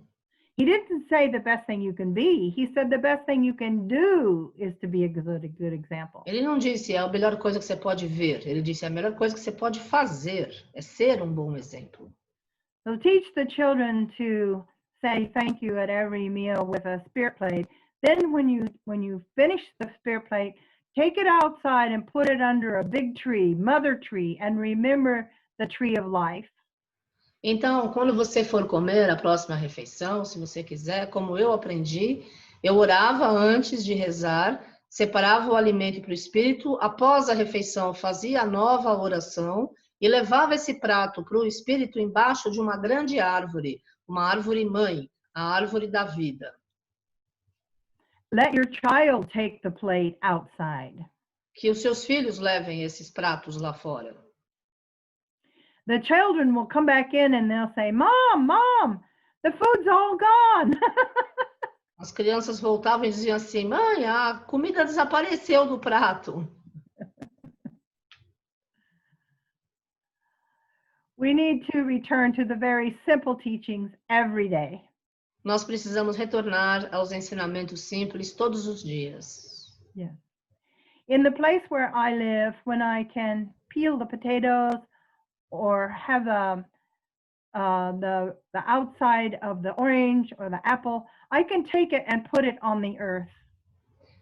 He didn't say the best thing you can be. He said the best thing you can do is to be a good example. Ele não disse a melhor coisa que você pode ver. Ele disse a melhor coisa que você pode fazer é ser um bom exemplo. So teach the children to say thank you at every meal with a spirit plate. Then when you finish the spirit plate, take it outside and put it under a big tree, mother tree, and remember the tree of life. Então, quando você for comer a próxima refeição, se você quiser, como eu aprendi, eu orava antes de rezar, separava o alimento para o espírito, após a refeição fazia a nova oração e levava esse prato para o espírito embaixo de uma grande árvore, uma árvore mãe, a árvore da vida. Let your child take the plate outside. Que os seus filhos levem esses pratos lá fora. The children will come back in and they'll say, Mom, Mom, the food's all gone. As crianças voltavam e diziam assim, mãe, a comida desapareceu do prato. We need to return to the very simple teachings every day. Nós precisamos retornar aos ensinamentos simples todos os dias. Yeah. In the place where I live, when I can peel the potatoes or have the outside of the orange or the apple, I can take it and put it on the earth.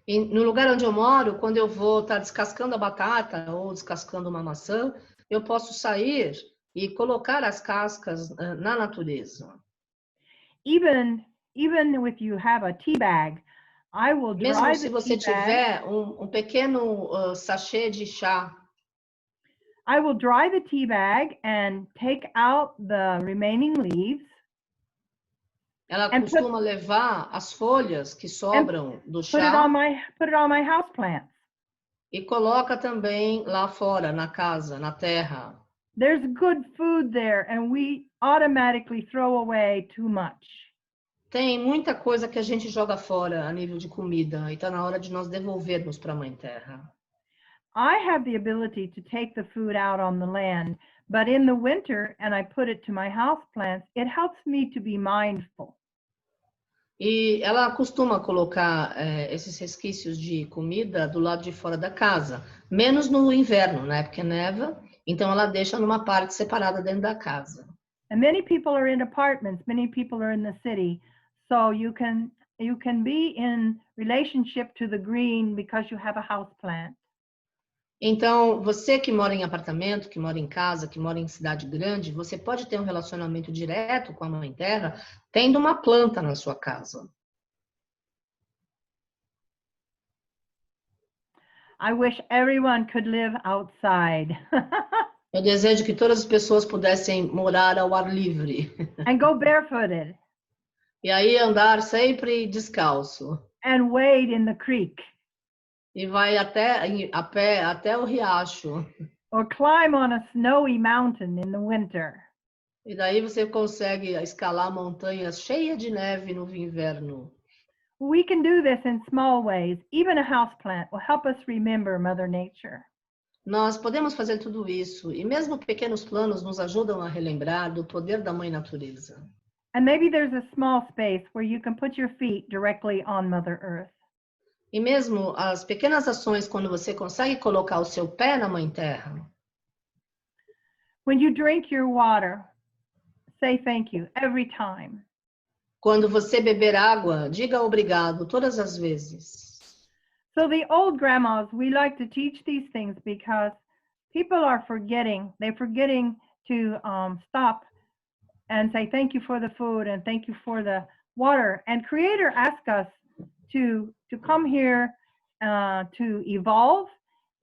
E no lugar onde eu moro, quando eu vou estar descascando a batata ou descascando uma maçã, eu posso sair e colocar as cascas na natureza. Even if you have a tea bag, I will dry Mesmo se the você tea bag. tiver pequeno sachê de chá, I will dry the tea bag and take out the remaining leaves. ela costuma levar as folhas que sobram do Put it chá on my house plants. e coloca também lá fora, na casa, na terra. There's good food there and we automatically throw away too much. Tem muita coisa que a gente joga fora a nível de comida e está na hora de nós devolvermos para a Mãe Terra. I have the ability to take the food out on the land, but in the winter, and I put it to my house plants, it helps me to be mindful. E ela costuma colocar esses resquícios de comida do lado de fora da casa, menos no inverno, né? Porque neva, então ela deixa numa parte separada dentro da casa. And many people are in apartments, many people are in the city, so you can be in relationship to the green because you have a house plant. Então, você que mora em apartamento, que mora em casa, que mora em cidade grande, você pode ter um relacionamento direto com a Mãe Terra, tendo uma planta na sua casa. I wish everyone could live outside. Eu desejo que todas as pessoas pudessem morar ao ar livre. And go barefooted. E aí andar sempre descalço. And wade in the creek. E vai a pé até o riacho. Or climb on a snowy mountain in the winter. E daí você consegue escalar montanhas cheias de neve no inverno. We can do this in small ways. Even a houseplant will help us remember Mother Nature. Nós podemos fazer tudo isso, e mesmo pequenos planos nos ajudam a relembrar do poder da Mãe Natureza. And maybe there's a small space where you can put your feet directly on Mother Earth. E mesmo as pequenas ações quando você consegue colocar o seu pé na Mãe Terra. When you drink your water, say thank you every time. Quando você beber água, diga obrigado todas as vezes. So the old grandmas, we like to teach these things because people are forgetting. They're forgetting to stop and say thank you for the food and thank you for the water. And Creator asked us to come here to evolve.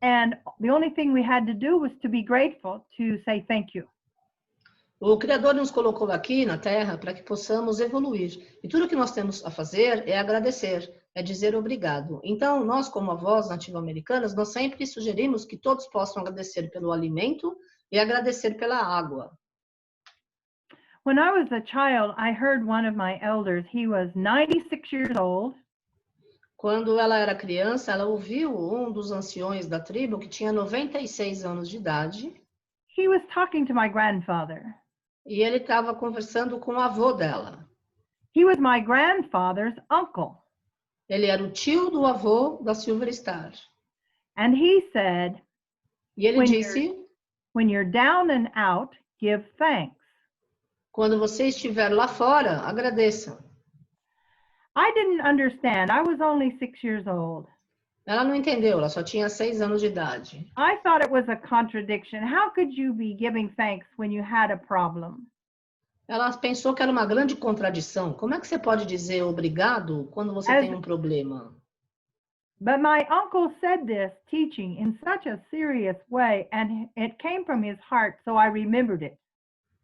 And the only thing we had to do was to be grateful, to say thank you. O Criador nos colocou aqui na Terra para que possamos evoluir. E tudo que nós temos a fazer é agradecer, é dizer obrigado. Então, nós como avós nativo-americanas, nós sempre sugerimos que todos possam agradecer pelo alimento e agradecer pela água. When I was a child, I heard one of my elders, he was 96 years old. Quando ela era criança, ela ouviu um dos anciões da tribo que tinha 96 anos de idade. He was talking to my grandfather. E ele estava conversando com o avô dela. He was my grandfather's uncle. Ele era o tio do avô da Silver Star. And he said, E ele disse, when you're down and out, give thanks. quando você estiver lá fora, agradeça. I didn't understand. I was only 6 years old. Ela não entendeu, ela só tinha 6 anos de idade. I thought it was a contradiction. How could you be giving thanks when you had a problem? Ela pensou que era uma grande contradição. Como é que você pode dizer obrigado quando você tem um problema? But my uncle said this teaching in such a serious way, and it came from his heart, so I remembered it.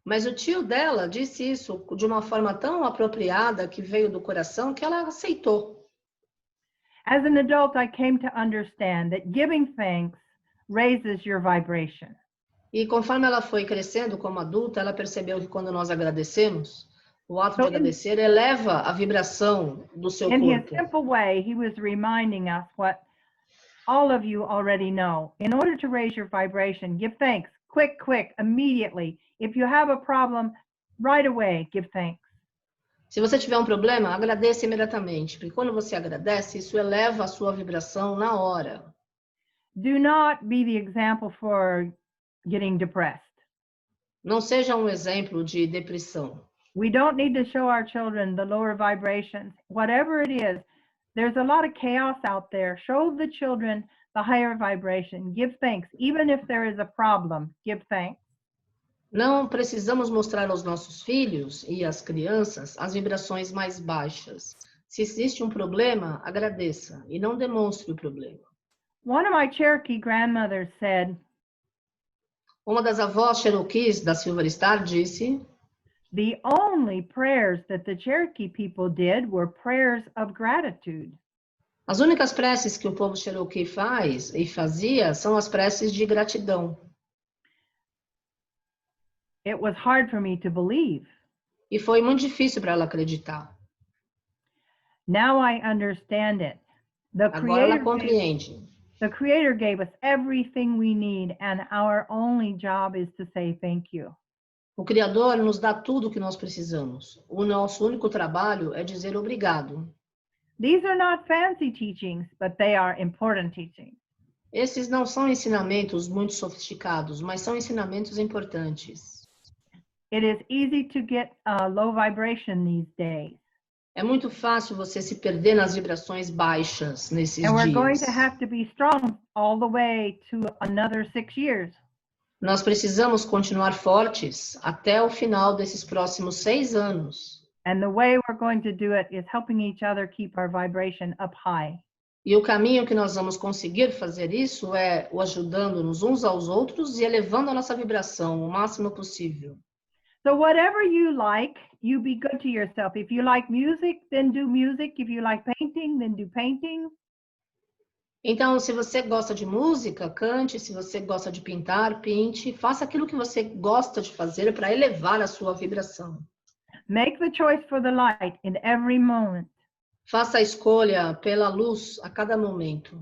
Mas o tio dela disse isso de uma forma tão apropriada que veio do coração que ela aceitou. As an adult, I came to understand that giving thanks raises your vibration. E conforme ela foi crescendo como adulta, ela percebeu que quando nós agradecemos, o ato de agradecer eleva a vibração do seu corpo. In his simple way, he was reminding us what all of you already know. In order to raise your vibration, give thanks. Quick, immediately. If you have a problem, right away, give thanks. Se você tiver um problema, agradeça imediatamente, porque quando você agradece, isso eleva a sua vibração na hora. Do not be the example for getting depressed. Não seja um exemplo de depressão. We don't need to show our children the lower vibrations. Whatever it is, there's a lot of chaos out there. Show the children the higher vibration. Give thanks. Even if there is a problem, give thanks. Não precisamos mostrar aos nossos filhos e às crianças as vibrações mais baixas. Se existe um problema, agradeça e não demonstre o problema. One of my Cherokee grandmothers said, uma das avós Cherokees da Silver Star disse, the only prayers that the Cherokee people did were prayers of gratitude. As únicas preces que o povo Cherokee faz e fazia são as preces de gratidão. It was hard for me to believe. E foi muito difícil para ela acreditar. Now I understand it. Agora ela compreende. The Creator gave us everything we need, and our only job is to say thank you. O Criador nos dá tudo o que nós precisamos. O nosso único trabalho é dizer obrigado. These are not fancy teachings, but they are important teachings. Esses não são ensinamentos muito sofisticados, mas são ensinamentos importantes. It is easy to get a low vibration these days. É muito fácil você se perder nas vibrações baixas nesses dias. And we're going to have to be strong all the way to another 6 years. Nós precisamos continuar fortes até o final desses próximos 6 anos. And the way we're going to do it is helping each other keep our vibration up high. E o caminho que nós vamos conseguir fazer isso é o ajudando-nos uns aos outros e elevando a nossa vibração o máximo possível. So whatever you like, you be good to yourself. If you like music, then do music. If you like painting, then do painting. Então, se você gosta de música, cante. Se você gosta de pintar, pinte. Faça aquilo que você gosta de fazer para elevar a sua vibração. Make the choice for the light in every moment. Faça a escolha pela luz a cada momento.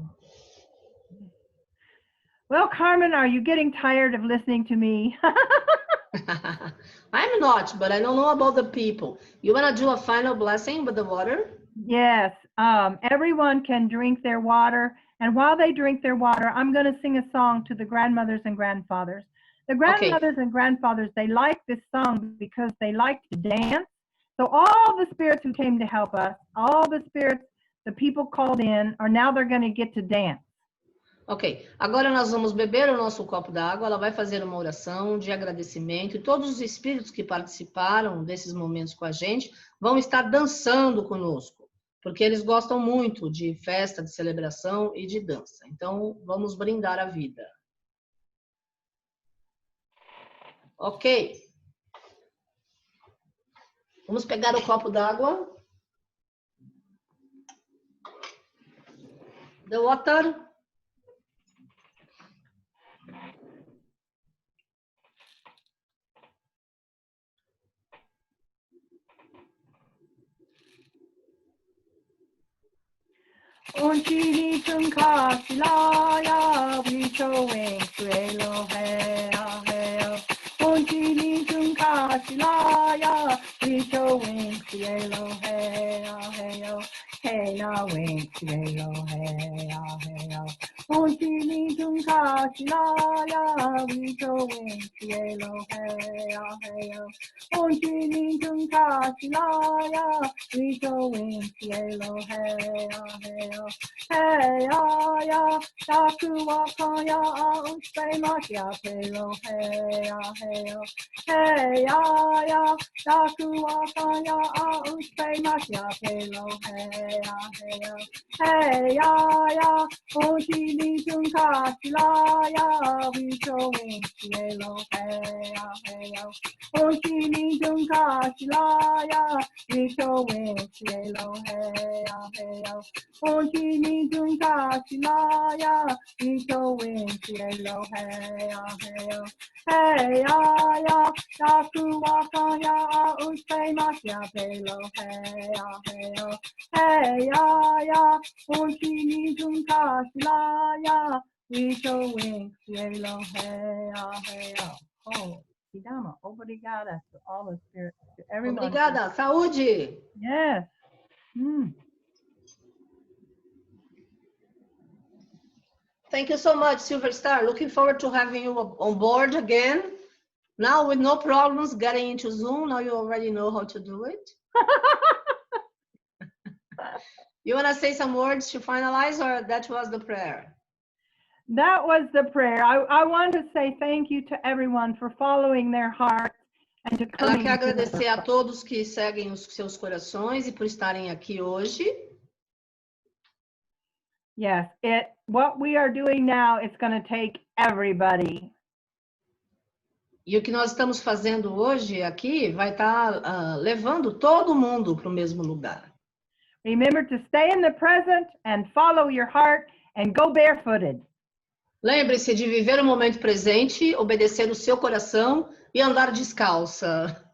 Well, Carmen, are you getting tired of listening to me? I'm not, but I don't know about the people. You want to do a final blessing with the water? Yes. Everyone can drink their water. And while they drink their water, I'm going to sing a song to the grandmothers and grandfathers. The grandmothers and grandfathers, they like this song because they like to dance. So all the spirits who came to help us, all the spirits, the people called in, are now they're going to get to dance. Ok, agora nós vamos beber o nosso copo d'água, ela vai fazer uma oração de agradecimento e todos os espíritos que participaram desses momentos com a gente vão estar dançando conosco, porque eles gostam muito de festa, de celebração e de dança. Então, vamos brindar a vida. Ok. Vamos pegar o copo d'água. The water. Onchi tunka silaya vichowing suelo hea hea. Onchi tunka Shilaya, Richo Wing, Cielo, Hey, Hey, Hey, Na Wing, Cielo, Hey, Hey, Unchini Junka, Shilaya, Richo Wing, Cielo, Hey, Hey, Unchini Junka, Shilaya, Richo Wing, Cielo, Hey, Hey, ya, Taku Wakaya, Uspe Makia, Pelo, Hey, Hey, ya, Taku Wakaya, Uspe Makia, Pelo, Hey, ya, Unchini Junka, Shilaya, Richo Wing, Cielo, Hey, Unchini Junka, Shilaya, Richo Wing, Cielo, Hey, Unchini Junka, Shilaya, Richo Wing, Cielo, Hey, ya, Taku Wakaya, Uspe Makia, Pelo, Hey, ya, Unchini Junka, Shilaya, Richo Wing, Cielo, Hey, Oh, Sidama, obrigada to all the spirits, to everyone. Obrigada. Saúde. Yes. Thank you so much, Silver Star. Looking forward to having you on board again. Now with no problems getting into Zoom. Now you already know how to do it. You want to say some words to finalize, or that was the prayer? That was the prayer. I want to say thank you to everyone for following their hearts and to Ela coming. quer agradecer a todos que seguem os seus corações e por estarem aqui hoje. Yes, what we are doing now is going to take everybody. E o que nós estamos fazendo hoje aqui vai estar levando todo mundo para o mesmo lugar. Remember to stay in the present and follow your heart and go barefooted. Lembre-se de viver o momento presente, obedecer o seu coração e andar descalça.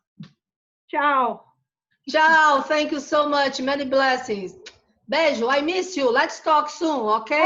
Tchau. Tchau, thank you so much, many blessings. Beijo, I miss you, let's talk soon, ok?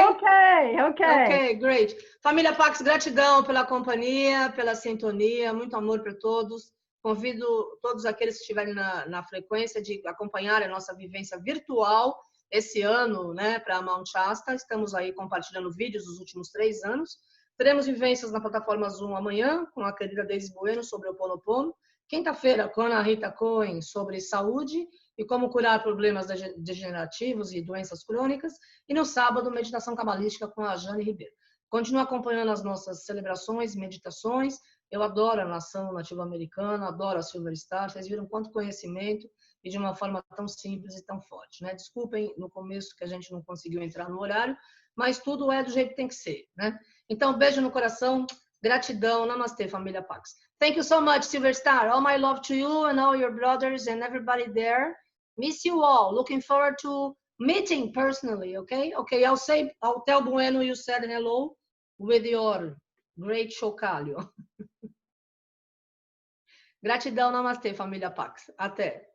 Ok. Great. Família Pax, gratidão pela companhia, pela sintonia, muito amor para todos. Convido todos aqueles que estiverem na frequência de acompanhar a nossa vivência virtual esse ano, né, para a Mount Shasta. Estamos aí compartilhando vídeos dos últimos 3 anos. Teremos vivências na plataforma Zoom amanhã, com a querida Deise Bueno sobre o Ponopono. Quinta-feira, com a Rita Cohen sobre saúde e como curar problemas degenerativos e doenças crônicas. E no sábado, meditação cabalística com a Jane Ribeiro. Continue acompanhando as nossas celebrações e meditações. Eu adoro a Nação nativo-americana, adoro a Silver Star. Vocês viram quanto conhecimento e de uma forma tão simples e tão forte, né? Desculpem no começo que a gente não conseguiu entrar no horário, mas tudo é do jeito que tem que ser, né? Então, beijo no coração, gratidão, namastê, família Pax. Thank you so much, Silver Star. All my love to you and all your brothers and everybody there. Miss you all. Looking forward to meeting personally, okay? Okay, I'll tell Bueno you said hello with your great chocalho. Gratidão, namastê, família Pax. Até.